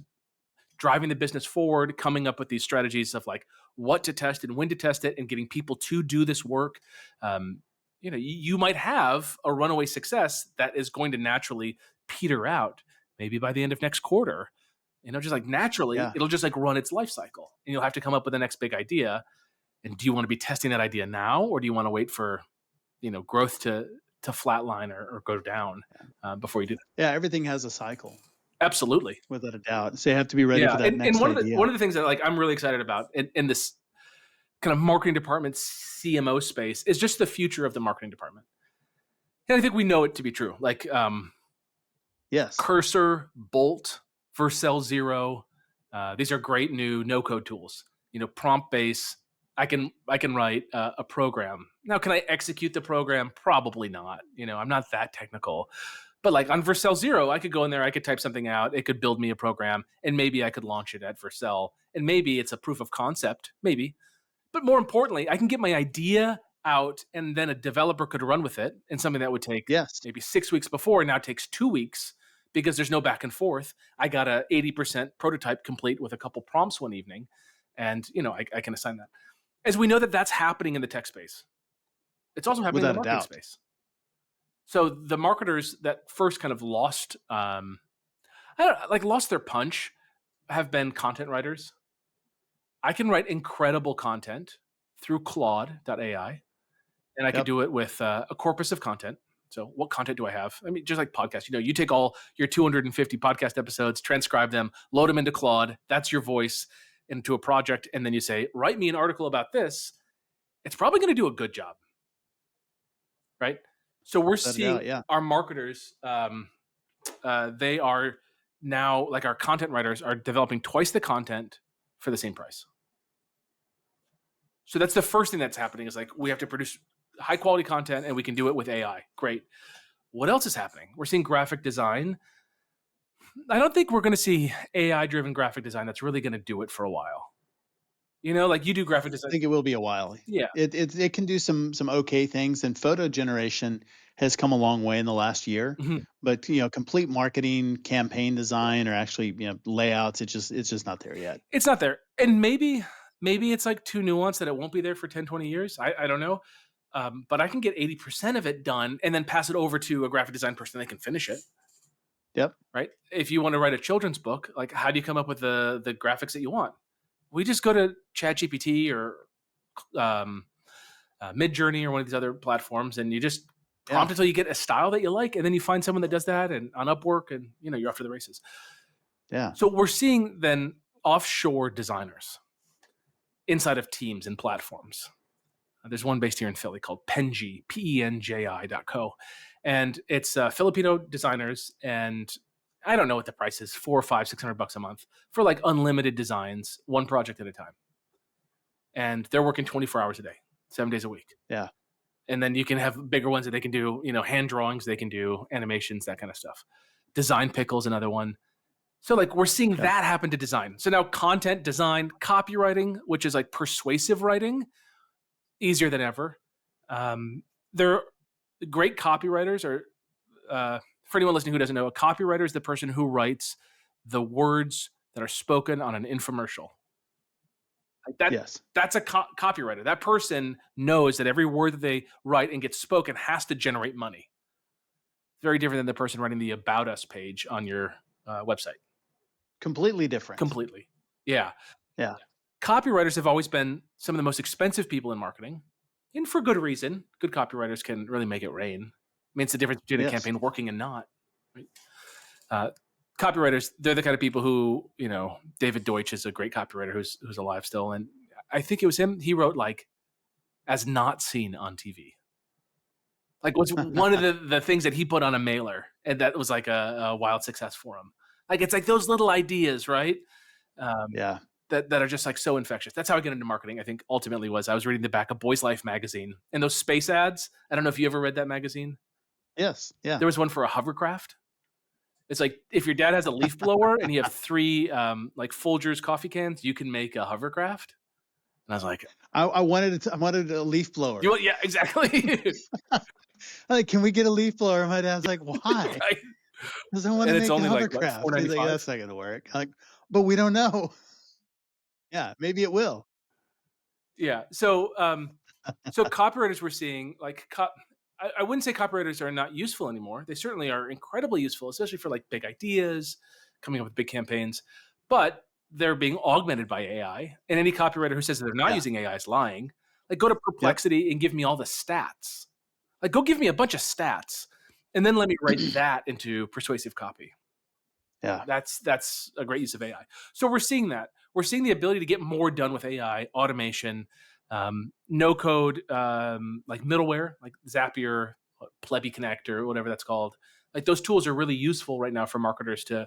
driving the business forward, coming up with these strategies of like what to test and when to test it and getting people to do this work, you might have a runaway success that is going to naturally peter out maybe by the end of next quarter. Just like naturally, it'll just like run its life cycle, and you'll have to come up with the next big idea. And do you want to be testing that idea now, or do you want to wait for, growth to flatline or go down before you do that? Yeah, everything has a cycle. Absolutely, without a doubt. So you have to be ready for that next and idea. One of the things that like I'm really excited about in this kind of marketing department CMO space is just the future of the marketing department. And I think we know it to be true. Like yes, Cursor, Bolt, Vercel Zero, these are great new no-code tools. Prompt base. I can write a program. Now, can I execute the program? Probably not. I'm not that technical. But like on Vercel Zero, I could go in there, I could type something out, it could build me a program, and maybe I could launch it at Vercel. And maybe it's a proof of concept, maybe. But more importantly, I can get my idea out, and then a developer could run with it, and something that would take maybe 6 weeks before now takes 2 weeks because there's no back and forth. I got a 80% prototype complete with a couple prompts one evening, and I can assign that. As we know that that's happening in the tech space, it's also happening in the marketing space. So the marketers that first kind of lost their punch have been content writers. I can write incredible content through Claude.ai, and I could do it with a corpus of content. So what content do I have? I mean, just like podcasts, you take all your 250 podcast episodes, transcribe them, load them into Claude. That's your voice into a project. And then you say, write me an article about this. It's probably going to do a good job. Right? So we're seeing our marketers, they are now, like our content writers are developing twice the content for the same price. So that's the first thing that's happening is like we have to produce high quality content and we can do it with AI. Great. What else is happening? We're seeing graphic design. I don't think we're going to see AI driven graphic design that's really going to do it for a while. Like you do graphic I design. think it will be a while. Yeah. It can do some okay things, and photo generation has come a long way in the last year. Mhm. But complete marketing, campaign design, or actually layouts, it's just not there yet. It's not there. And maybe it's like too nuanced that it won't be there for 10, 20 years. I don't know. But I can get 80% of it done and then pass it over to a graphic design person that can finish it. Yep. Right. If you want to write a children's book, like how do you come up with the graphics that you want? We just go to ChatGPT or um, Midjourney or one of these other platforms, and you just Yeah. prompt until you get a style that you like, and then you find someone that does that, and on Upwork, and you're off to the races. Yeah. So we're seeing then offshore designers inside of teams and platforms. There's one based here in Philly called Penji, PENJI.co. And it's Filipino designers. And I don't know what the price is, 400 or 500, $600 a month for like unlimited designs, one project at a time. And they're working 24 hours a day, 7 days a week. Yeah. And then you can have bigger ones that they can do, hand drawings, they can do animations, that kind of stuff. Design Pickle's another one. So like we're seeing Yeah. that happen to design. So now content design, copywriting, which is like persuasive writing, easier than ever. They're great copywriters are for anyone listening who doesn't know, a copywriter is the person who writes the words that are spoken on an infomercial. Like Yes. that's a copywriter. That person knows that every word that they write and gets spoken has to generate money. It's very different than the person writing the About Us page on your website. Completely different. Completely. Yeah. Yeah. Copywriters have always been some of the most expensive people in marketing, and for good reason. Good copywriters can really make it rain. I mean, it's the difference between a Yes. campaign working and not. Right? Copywriters, they're the kind of people who, David Deutsch is a great copywriter who's alive still, and I think it was him. He wrote like "as not seen on TV." Like what's one of the things that he put on a mailer, and that was like a wild success for him. Like it's like those little ideas, right? Yeah. That are just like so infectious. That's how I get into marketing. I think ultimately was I was reading the back of Boys Life magazine and those space ads. I don't know if you ever read that magazine. Yes. Yeah. There was one for a hovercraft. It's like if your dad has a leaf blower and you have three like Folgers coffee cans, you can make a hovercraft. And I was like, I wanted a leaf blower. yeah, exactly. Like, can we get a leaf blower? My dad's like, why? Right? Because I want And to it's make a only like what, hovercraft. He's like, $4.95. that's not going to work. Like, but we don't know. Yeah, maybe it will. Yeah. So copywriters we're seeing like I wouldn't say copywriters are not useful anymore. They certainly are incredibly useful, especially for like big ideas, coming up with big campaigns. But they're being augmented by AI. And any copywriter who says that they're not Yeah. using AI is lying. Like go to Yep. Perplexity and give me all the stats. Like go give me a bunch of stats, and then let me write that into persuasive copy. Yeah. That's a great use of AI. So we're seeing that. We're seeing the ability to get more done with AI, automation, no code, like middleware, like Zapier, Plebby Connector, whatever that's called. Like those tools are really useful right now for marketers to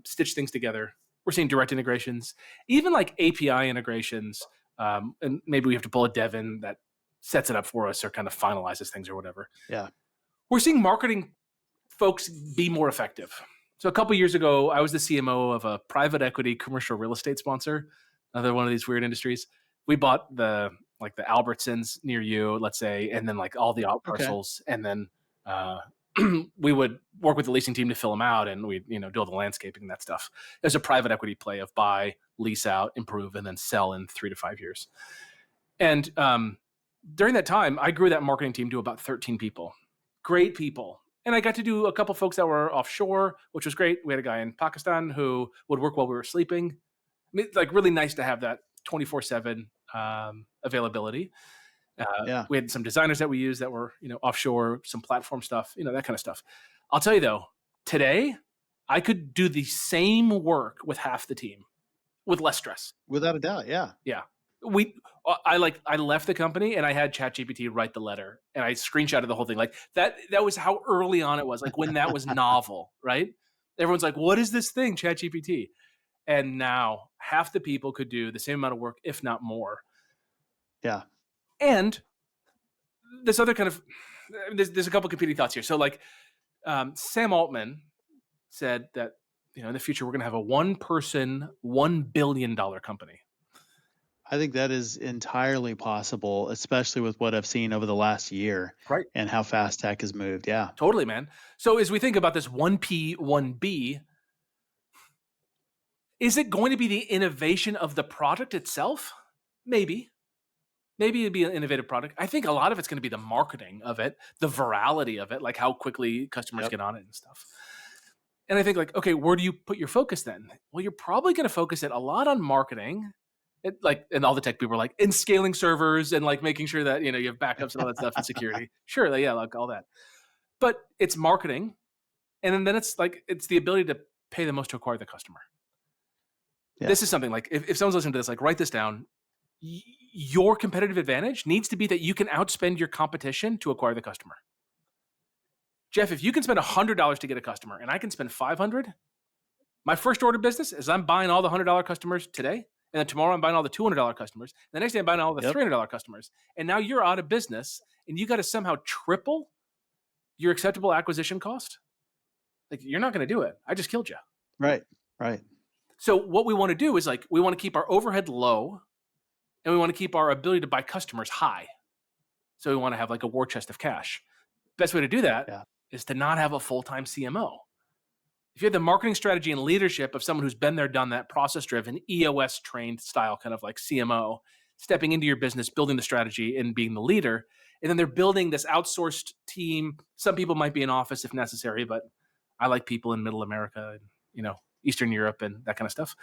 stitch things together. We're seeing direct integrations, even like API integrations, and maybe we have to pull a dev in that sets it up for us or kind of finalizes things or whatever. Yeah. We're seeing marketing folks be more effective. So a couple years ago, I was the CMO of a private equity commercial real estate sponsor, another one of these weird industries. We bought the Albertsons near you, let's say, and then like all the out Okay. parcels, and then we would work with the leasing team to fill them out, and we'd do all the landscaping and that stuff. There's a private equity play of buy, lease out, improve, and then sell in 3 to 5 years. And during that time, I grew that marketing team to about 13 people. Great people. And I got to do a couple folks that were offshore, which was great. We had a guy in Pakistan who would work while we were sleeping. I mean, like really nice to have that 24/7 availability. Yeah. We had some designers that we used that were offshore, some platform stuff, that kind of stuff. I'll tell you though, today I could do the same work with half the team with less stress. Without a doubt. Yeah. Yeah. I left the company and I had ChatGPT write the letter and I screenshotted the whole thing. Like that was how early on it was, like when that was novel, right? Everyone's like, what is this thing, ChatGPT? And now half the people could do the same amount of work, if not more. Yeah. And this other kind of there's a couple competing thoughts here. So like Sam Altman said that in the future we're going to have a one-person $1 billion company. I think that is entirely possible, especially with what I've seen over the last year Right. and how fast tech has moved. Yeah. Totally, man. So as we think about this 1P, 1B, is it going to be the innovation of the product itself? Maybe. Maybe it'd be an innovative product. I think a lot of it's going to be the marketing of it, the virality of it, like how quickly customers Yep. get on it and stuff. And I think like, okay, where do you put your focus then? Well, you're probably going to focus it a lot on marketing. And all the tech people are like in scaling servers and like making sure that, you have backups and all that stuff and security. Sure. Like, yeah, like all that. But it's marketing. And then it's the ability to pay the most to acquire the customer. Yeah. This is something like if someone's listening to this, like write this down. Your competitive advantage needs to be that you can outspend your competition to acquire the customer. Jeff, if you can spend $100 to get a customer and I can spend $500, my first order of business is I'm buying all the $100 customers today. And then tomorrow I'm buying all the $200 customers. And the next day I'm buying all the Yep. $300 customers. And now you're out of business and you got to somehow triple your acceptable acquisition cost. Like you're not going to do it. I just killed you. Right. Right. So what we want to do is like, we want to keep our overhead low and we want to keep our ability to buy customers high. So we want to have like a war chest of cash. Best way to do that Yeah. is to not have a full-time CMO. If you have the marketing strategy and leadership of someone who's been there, done that, process-driven, EOS trained style, kind of like CMO, stepping into your business, building the strategy and being the leader, and then they're building this outsourced team. Some people might be in office if necessary, but I like people in Middle America and Eastern Europe and that kind of stuff.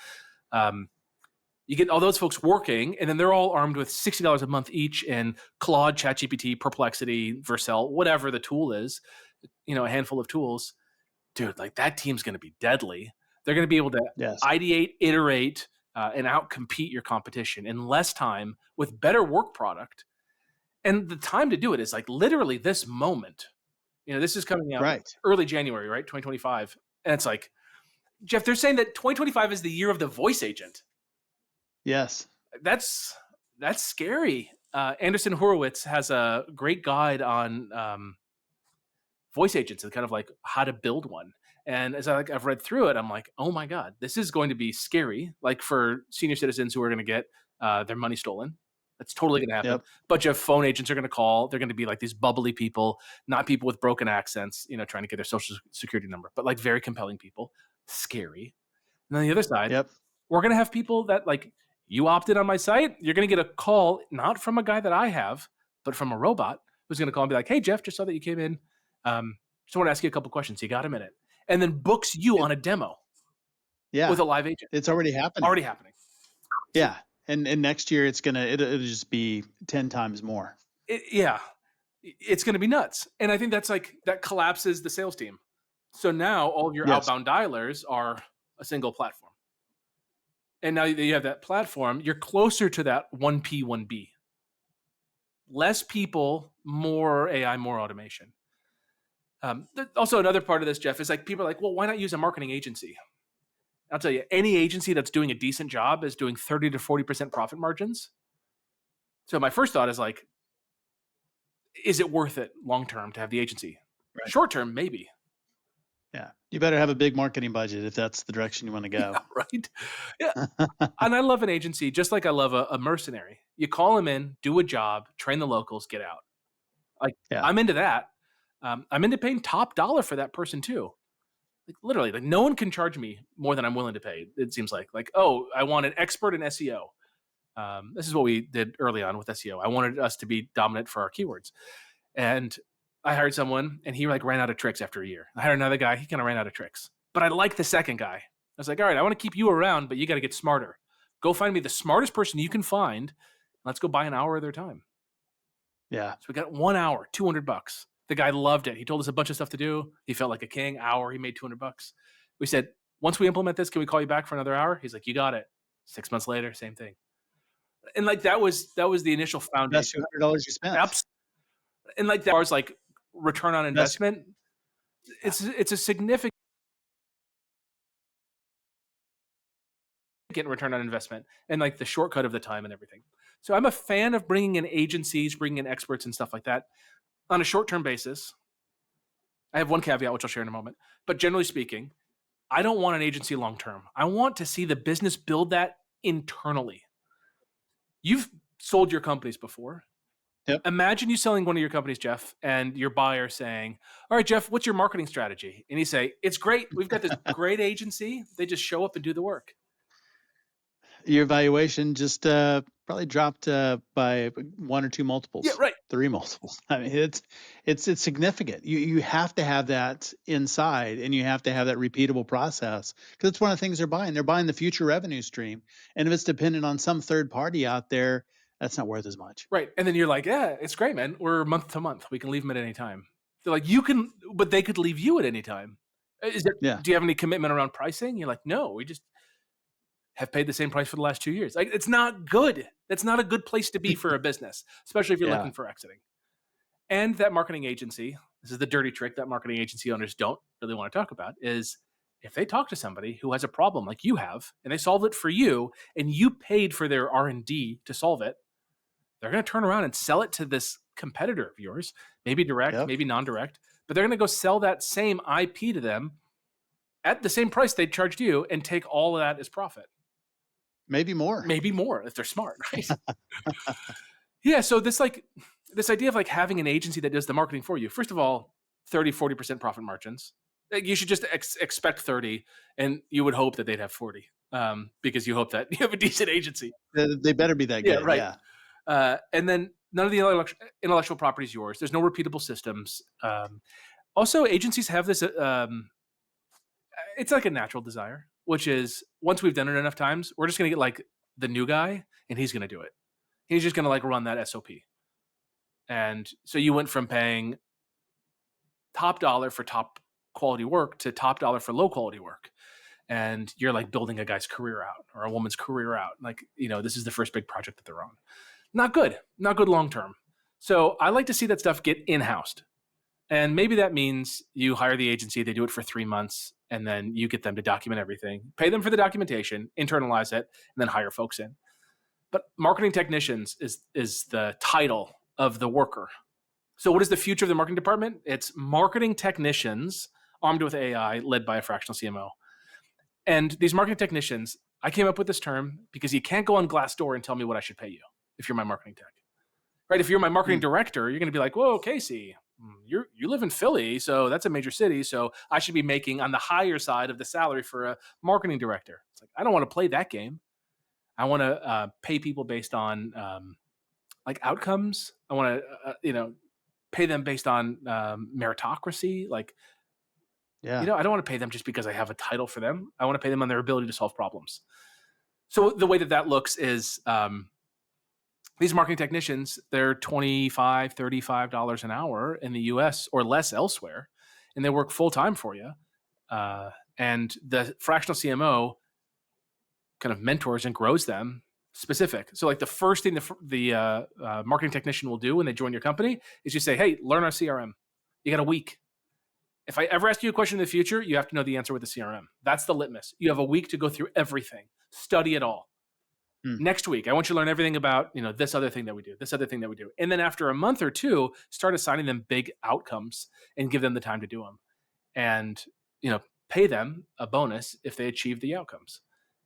You get all those folks working, and then they're all armed with $60 a month each in Claude, ChatGPT, Perplexity, Vercel, whatever the tool is, a handful of tools. Dude, like that team's going to be deadly. They're going to be able to Yes. ideate, iterate, and outcompete your competition in less time with better work product. And the time to do it is like literally this moment. This is coming out Right. early January, right? 2025. And it's like, Jeff, they're saying that 2025 is the year of the voice agent. Yes. That's scary. Anderson Horowitz has a great guide on voice agents and kind of like how to build one. And as I've read through it, I'm like, oh my God, this is going to be scary. Like for senior citizens who are going to get their money stolen. That's totally going to happen. Yep. Bunch of phone agents are going to call. They're going to be like these bubbly people, not people with broken accents, trying to get their social security number, but like very compelling people. Scary. And on the other side, Yep. we're going to have people that like, you opted on my site, you're going to get a call, not from a guy that I have, but from a robot who's going to call and be like, hey, Jeff, just saw that you came in. Just want to ask you a couple questions. You got a minute? And then books you on a demo Yeah. with a live agent. It's already happening. Already happening. Yeah. And next year it'll just be 10 times more. It's going to be nuts. And I think that collapses the sales team. So now all of your Yes. outbound dialers are a single platform. And now that you have that platform, you're closer to that 1P, 1B. Less people, more AI, more automation. Also, another part of this, Jeff, is like people are like, well, why not use a marketing agency? I'll tell you, any agency that's doing a decent job is doing 30 to 40% profit margins. So my first thought is like, is it worth it long-term to have the agency? Right. Short-term, maybe. Yeah. You better have a big marketing budget if that's the direction you want to go. Yeah, right? Yeah. And I love an agency just like I love a mercenary. You call them in, do a job, train the locals, get out. Like, Yeah. I'm into that. I'm into paying top dollar for that person too. Like literally, like no one can charge me more than I'm willing to pay. It seems like, oh, I want an expert in SEO. This is what we did early on with SEO. I wanted us to be dominant for our keywords. And I hired someone and he like ran out of tricks after a year. I hired another guy. He kind of ran out of tricks, but I like the second guy. I was like, all right, I want to keep you around, but you got to get smarter. Go find me the smartest person you can find. Let's go buy an hour of their time. Yeah. So we got 1 hour, $200. The guy loved it. He told us a bunch of stuff to do. He felt like a king. Hour, he made $200. We said, once we implement this, can we call you back for another hour? He's like, you got it. 6 months later, same thing. And like that was the initial foundation. That's $200 you spent. And like that was like return on investment. It's a significant return on investment and like the shortcut of the time and everything. So I'm a fan of bringing in agencies, bringing in experts and stuff like that on a short-term basis. I have one caveat, which I'll share in a moment. But generally speaking, I don't want an agency long-term. I want to see the business build that internally. You've sold your companies before. Yep. Imagine you selling one of your companies, Jeff, and your buyer saying, all right, Jeff, what's your marketing strategy? And you say, it's great. We've got this great agency. They just show up and do the work. Your valuation just probably dropped by one or two Yeah, multiples, right. 3 multiples. I mean, it's significant. You have to have that inside, and you have to have that repeatable process, because it's one of the things they're buying. They're buying the future revenue stream, and if it's dependent on some third party out there, that's not worth as much. Right. And then you're like, yeah, it's great, man. We're month to month. We can leave them at any time. They're like, you can, but they could leave you at any time. Yeah. Do you have any commitment around pricing? You're like, no, we just have paid the same price for the last 2 years. Like, it's not good. That's not a good place to be for a business, especially if you're Yeah. looking for exiting. And that marketing agency, this is the dirty trick that marketing agency owners don't really want to talk about, is if they talk to somebody who has a problem like you have, and they solve it for you, and you paid for their R&D to solve it, they're going to turn around and sell it to this competitor of yours, maybe direct, Yep. maybe non-direct, but they're going to go sell that same IP to them at the same price they charged you and take all of that as profit. Maybe more. Maybe more if they're smart, right? Yeah, so this idea of like having an agency that does the marketing for you. First of all, 30-40% profit margins. Like, you should just expect 30, and you would hope that they'd have 40, because you hope that you have a decent agency. They better be that Yeah, good. right. And then none of the intellectual property is yours. There's no repeatable systems. Also, agencies have this, it's like a natural desire, which is once we've done it enough times, we're just going to get like the new guy, and he's going to do it. He's just going to like run that SOP. And so you went from paying top dollar for top quality work to top dollar for low quality work. And you're like building a guy's career out or a woman's career out. Like, this is the first big project that they're on. Not good long term. So I like to see that stuff get in-housed. And maybe that means you hire the agency, they do it for 3 months, and then you get them to document everything, pay them for the documentation, internalize it, and then hire folks in. But marketing technicians is the title of the worker. So what is the future of the marketing department? It's marketing technicians armed with AI led by a fractional CMO. And these marketing technicians, I came up with this term because you can't go on Glassdoor and tell me what I should pay you if you're my marketing tech. Right? If you're my marketing director, you're going to be like, whoa, Casey, you live in Philly, so that's a major city, so I should be making on the higher side of the salary for a marketing director. It's like, I don't want to play that game. I want to pay people based on like outcomes. I want to, pay them based on meritocracy. Like, Yeah. I don't want to pay them just because I have a title for them. I want to pay them on their ability to solve problems. So the way that looks is these marketing technicians, they're $25, $35 an hour in the US or less elsewhere, and they work full time for you. And the fractional CMO kind of mentors and grows them specific. So like the first thing the marketing technician will do when they join your company is you say, hey, learn our CRM. You got a week. If I ever ask you a question in the future, you have to know the answer with the CRM. That's the litmus. You have a week to go through everything, study it all. Next week, I want you to learn everything about, this other thing that we do, this other thing that we do. And then after a month or two, start assigning them big outcomes and give them the time to do them. And, pay them a bonus if they achieve the outcomes.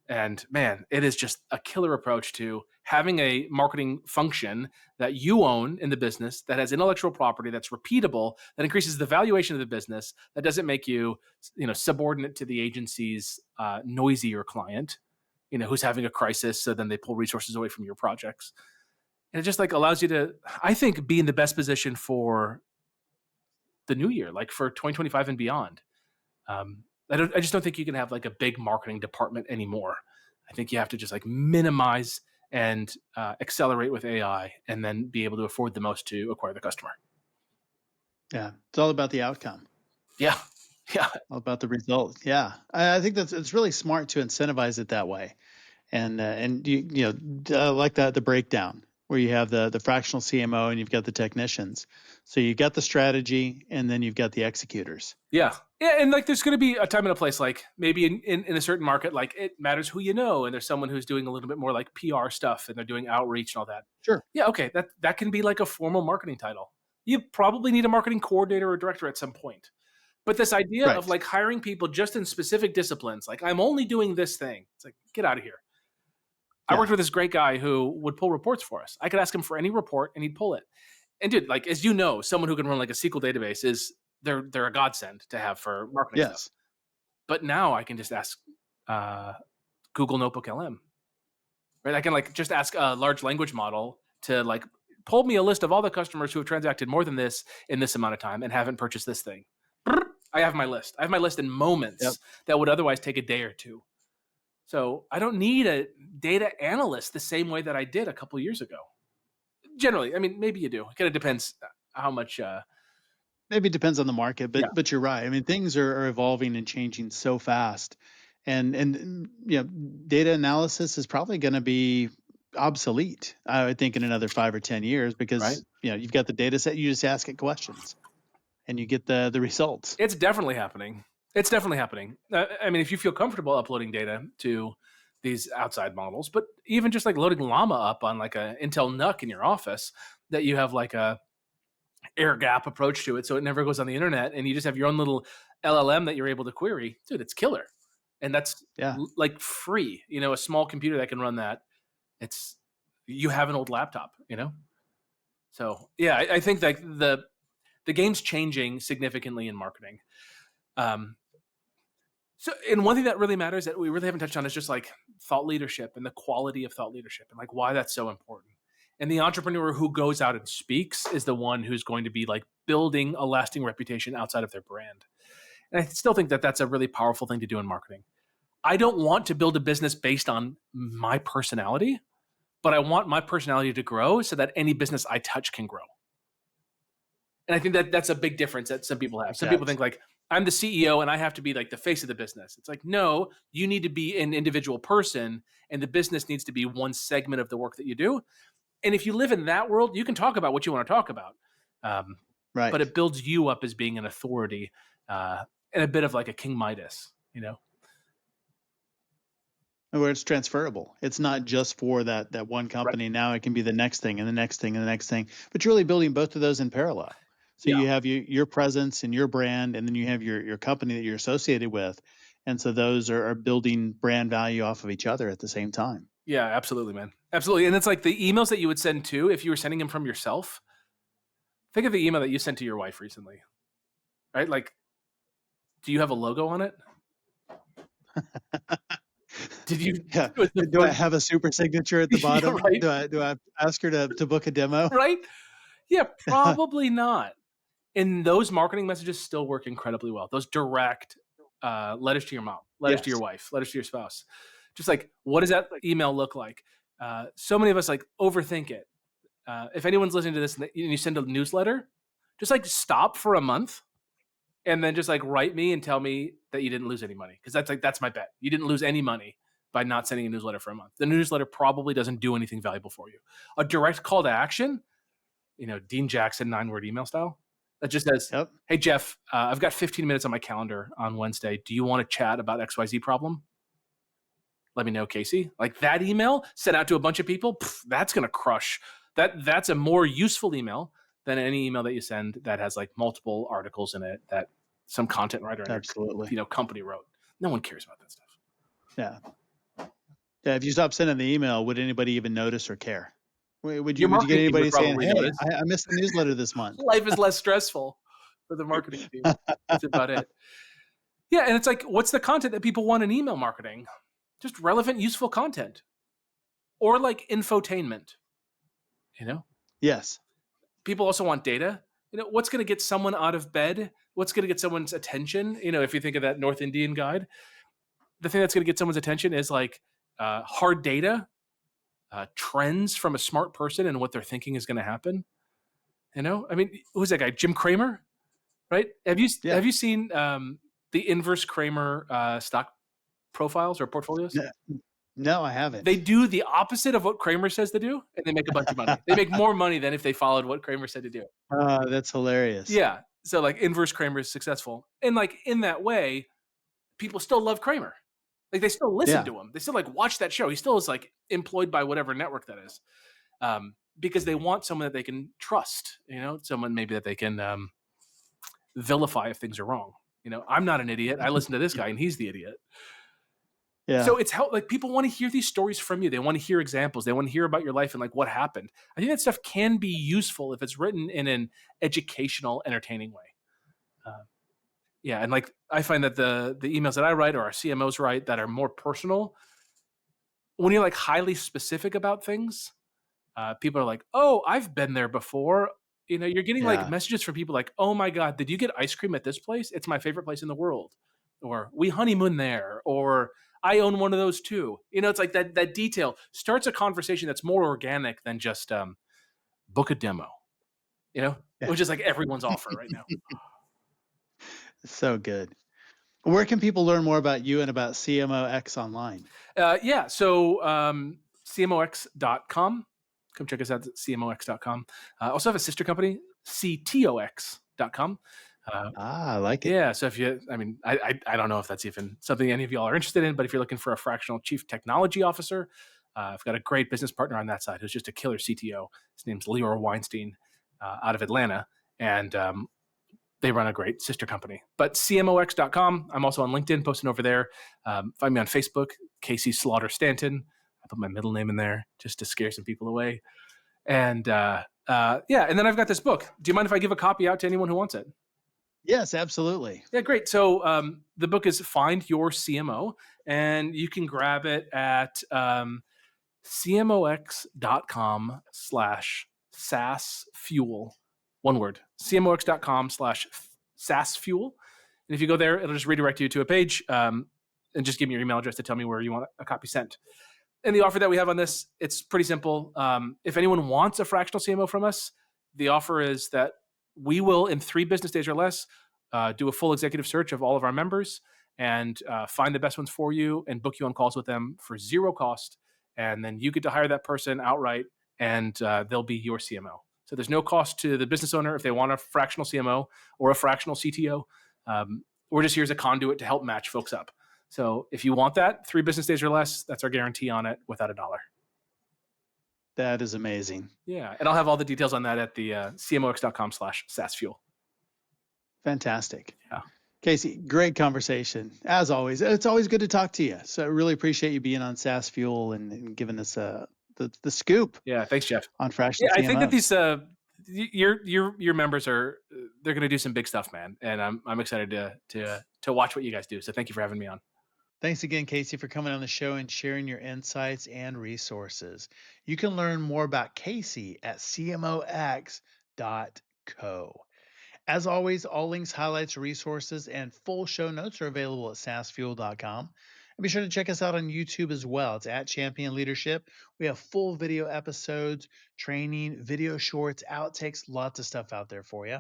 And man, it is just a killer approach to having a marketing function that you own in the business, that has intellectual property, that's repeatable, that increases the valuation of the business, that doesn't make you, subordinate to the agency's noisier client, who's having a crisis. So then they pull resources away from your projects. And it just like allows you to, I think, be in the best position for the new year, like for 2025 and beyond. I just don't think you can have like a big marketing department anymore. I think you have to just like minimize and accelerate with AI, and then be able to afford the most to acquire the customer. Yeah. It's all about the outcome. Yeah. Yeah. All about the result. Yeah. I think it's really smart to incentivize it that way. And like the breakdown where you have the fractional CMO and you've got the technicians. So you got the strategy, and then you've got the executors. Yeah. Yeah. And like, there's going to be a time and a place, like maybe in a certain market, like it matters who you know. And there's someone who's doing a little bit more like PR stuff, and they're doing outreach and all that. Sure. Yeah. Okay. That can be like a formal marketing title. You probably need a marketing coordinator or director at some point. But this idea of like hiring people just in specific disciplines, like I'm only doing this thing, it's like, get out of here. I Yeah. worked with this great guy who would pull reports for us. I could ask him for any report and he'd pull it. And dude, like as you know, someone who can run like a SQL database is they're a godsend to have for marketing stuff. Yes. But now I can just ask uh, Google Notebook LM, right? I can like just ask a large language model to like pull me a list of all the customers who have transacted more than this in this amount of time and haven't purchased this thing. I have my list. I have my list in moments Yep. that would otherwise take a day or two. So I don't need a data analyst the same way that I did a couple years ago. Generally, I mean, maybe you do. It kind of depends how much. Maybe it depends on the market, Yeah, but you're right. I mean, things are evolving and changing so fast, and data analysis is probably going to be obsolete. I would think in another 5 or 10 years right. because you've got the data set. You just ask it questions, and you get the results. It's definitely happening. It's definitely happening. I mean, if you feel comfortable uploading data to these outside models, but even just like loading Llama up on like a Intel NUC in your office, that you have like a air gap approach to it, so it never goes on the internet, and you just have your own little LLM that you're able to query. Dude, it's killer, and that's Yeah. like free. A small computer that can run that. It's you have an old laptop. So yeah, I think that the game's changing significantly in marketing. Um, and one thing that really matters that we really haven't touched on is just like thought leadership and the quality of thought leadership and like why that's so important. And the entrepreneur who goes out and speaks is the one who's going to be like building a lasting reputation outside of their brand. And I still think that that's a really powerful thing to do in marketing. I don't want to build a business based on my personality, but I want my personality to grow so that any business I touch can grow. And I think that that's a big difference that some people have. Makes Some people sense. think like I'm the CEO and I have to be like the face of the business. It's like, no, you need to be an individual person and the business needs to be one segment of the work that you do. And if you live in that world, you can talk about what you want to talk about. Um, but Right. it builds you up as being an authority and a bit of like a King Midas. Where it's transferable. It's not just for that one Right. company. Now it can be the next thing and the next thing and the next thing. But you're really building both of those in parallel. So Yeah. you have your presence and your brand, and then you have your company that you're associated with. And so those are building brand value off of each other at the same time. Yeah, absolutely, man. Absolutely. And it's like the emails that you would send too, if you were sending them from yourself. Think of the email that you sent to your wife recently, right? Like, do you have a logo on it? Did you? Yeah. Do I have a super signature at the Yeah, bottom? right. Do I ask her to book a demo? Right? Yeah, probably not. And those marketing messages still work incredibly well. Those direct letters to your mom, letters to your Yes. wife, letters to your spouse. Just like, what does that email look like? So many of us like overthink it. If anyone's listening to this and you send a newsletter, just like stop for a month and then just like write me and tell me that you didn't lose any money. Cause that's my bet. You didn't lose any money by not sending a newsletter for a month. The newsletter probably doesn't do anything valuable for you. A direct call to action, Dean Jackson 9-word email style that just says, Yep. hey, Jeff, I've got 15 minutes on my calendar on Wednesday. Do you want to chat about XYZ problem? Let me know, Casey. Like that email sent out to a bunch of people, that's going to crush. That's a more useful email than any email that you send that has like multiple articles in it that some content writer in Absolutely. your company wrote. No one cares about that stuff. Yeah. Yeah. If you stop sending the email, would anybody even notice or care? Would Your you get marketing team would anybody saying, probably "Hey, notice. I missed the newsletter this month"? Life is less stressful for the marketing team. That's about it. Yeah, and it's like, what's the content that people want in email marketing? Just relevant, useful content, or like infotainment. Yes. People also want data. What's going to get someone out of bed? What's going to get someone's attention? If you think of that North Indian guide, the thing that's going to get someone's attention is like hard data, trends from a smart person, and what they're thinking is going to happen. I mean, who's that guy? Jim Cramer, right? Have Yeah. you seen the inverse Cramer stock profiles or portfolios? No, no, I They haven't. do the opposite of what Kramer says to do, and they make a bunch of money. They make more money than if they followed what Kramer said to do. That's hilarious. Yeah. So like inverse Kramer is successful. And like in that way, people still love Kramer. Like they still listen Yeah. to him. They still like watch that show. He still is like employed by whatever network that is. Because they want someone that they can trust, someone maybe that they can vilify if things are wrong. I'm not an idiot. I listen to this guy and he's the idiot. Yeah. So it's how like people want to hear these stories from you. They want to hear examples. They want to hear about your life and like what happened. I think that stuff can be useful if it's written in an educational, entertaining way. Uh, yeah, and like I find that the emails that I write or our CMOs write that are more personal, when you're like highly specific about things, people are like, "Oh, I've been there before." You know, you're getting like Yeah. messages from people like, "Oh my god, did you get ice cream at this place? It's my favorite place in the world." Or "We honeymoon there," or "I own one of those too." You know, it's like that detail starts a conversation that's more organic than just book a demo, you know? Yeah. Which is like everyone's offer right now. So good. Where can people learn more about you and about CMOx online? Yeah, so CMOx.com. Come check us out at CMOx.com. Also have a sister company, CTOX.com. Ah, I like it. Yeah, so if you, I mean, I don't know if that's even something any of y'all are interested in, but if you're looking for a fractional chief technology officer, I've got a great business partner on that side who's just a killer CTO. His name's Leora Weinstein out of Atlanta, and they run a great sister company. But CMOX.com, I'm also on LinkedIn, posting over there. Find me on Facebook, Casey Slaughter Stanton. I put my middle name in there just to scare some people away. And yeah, and then I've got this book. Do you mind if I give a copy out to anyone who wants it? Yes, absolutely. Yeah, great. So the book is Find Your CMO, and you can grab it at cmox.com/SaaS Fuel. One word, cmox.com/SaaS Fuel. And if you go there, it'll just redirect you to a page and just give me your email address to tell me where you want a copy sent. And the offer that we have on this, it's pretty simple. If anyone wants a fractional CMO from us, the offer is that we will, in 3 business days or less, do a full executive search of all of our members and find the best ones for you and book you on calls with them for zero cost. And then you get to hire that person outright, and they'll be your CMO. So there's no cost to the business owner if they want a fractional CMO or a fractional CTO. We're just here as a conduit to help match folks up. So if you want that, 3 business days or less, that's our guarantee on it without a dollar. That is amazing. Yeah. And I'll have all the details on that at the cmox.com/SaaS Fuel. Fantastic. Yeah. Casey, great conversation. As always, it's always good to talk to you. So I really appreciate you being on SaaS Fuel and giving us the scoop Yeah. Thanks, Jeff. on Yeah. fractional I think that CMOs. these, your members are, they're going to do some big stuff, man. And I'm excited to watch what you guys do. So thank you for having me on. Thanks again, Casey, for coming on the show and sharing your insights and resources. You can learn more about Casey at cmox.co. As always, all links, highlights, resources, and full show notes are available at saasfuel.com. And be sure to check us out on YouTube as well. It's at Champion Leadership. We have full video episodes, training, video shorts, outtakes, lots of stuff out there for you.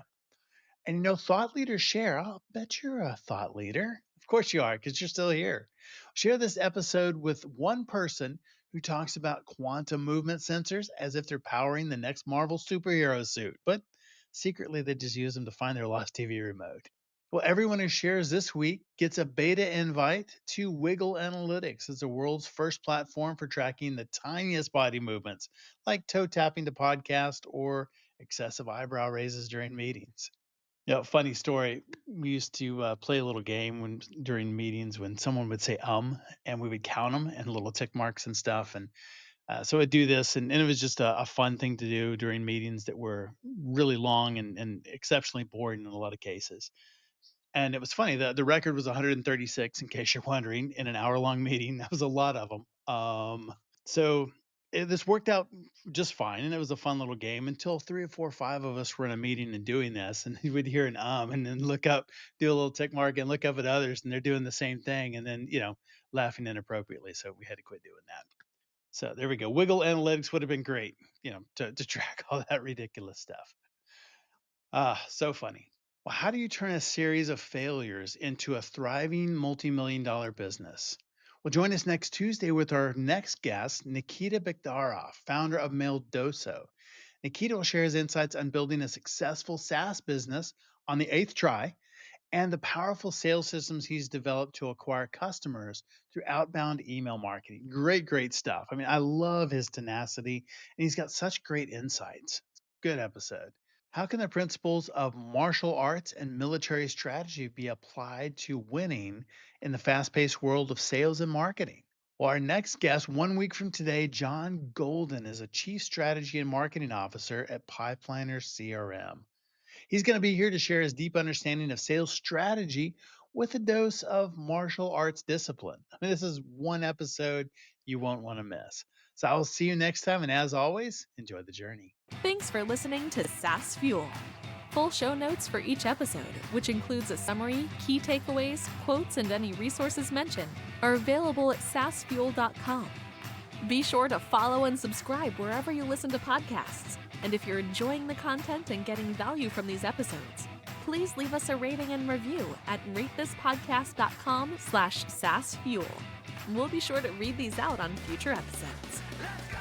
And thought leaders share. I'll bet you're a thought leader. Of course you are, because you're still here. Share this episode with one person who talks about quantum movement sensors as if they're powering the next Marvel superhero suit, but secretly they just use them to find their lost TV remote. Well, everyone who shares this week gets a beta invite to Wiggle Analytics. It's the world's first platform for tracking the tiniest body movements, like toe tapping to podcast or excessive eyebrow raises during meetings. Funny story. We used to play a little game when during meetings when someone would say and we would count them and little tick marks and stuff. And so I'd do this, and it was just a fun thing to do during meetings that were really long and exceptionally boring in a lot of cases. And it was funny. The record was 136, in case you're wondering, in an hour long meeting. That was a lot of them. This worked out just fine, and it was a fun little game until 3 or 4 or 5 of us were in a meeting and doing this, and you would hear an and then look up, do a little tick mark, and look up at others, and they're doing the same thing, and then laughing inappropriately. So we had to quit doing that. So there we go. Wiggle Analytics would have been great, to track all that ridiculous stuff. Ah, so funny. Well, how do you turn a series of failures into a thriving multi-million dollar business? Well, join us next Tuesday with our next guest, Nikita Bikdarov, founder of Meldoso. Nikita will share his insights on building a successful SaaS business on the 8th try and the powerful sales systems he's developed to acquire customers through outbound email marketing. Great, great stuff. I mean, I love his tenacity, and he's got such great insights. Good episode. How can the principles of martial arts and military strategy be applied to winning in the fast paced world of sales and marketing? Well, our next guest, 1 week from today, John Golden, is a Chief Strategy and Marketing Officer at Pipeliner CRM. He's going to be here to share his deep understanding of sales strategy with a dose of martial arts discipline. I mean, this is one episode you won't want to miss. So I will see you next time. And as always, enjoy the journey. Thanks for listening to SaaS Fuel. Full show notes for each episode, which includes a summary, key takeaways, quotes, and any resources mentioned, are available at saasfuel.com. Be sure to follow and subscribe wherever you listen to podcasts. And if you're enjoying the content and getting value from these episodes, please leave us a rating and review at ratethispodcast.com/saasfuel. We'll be sure to read these out on future episodes. Let's go!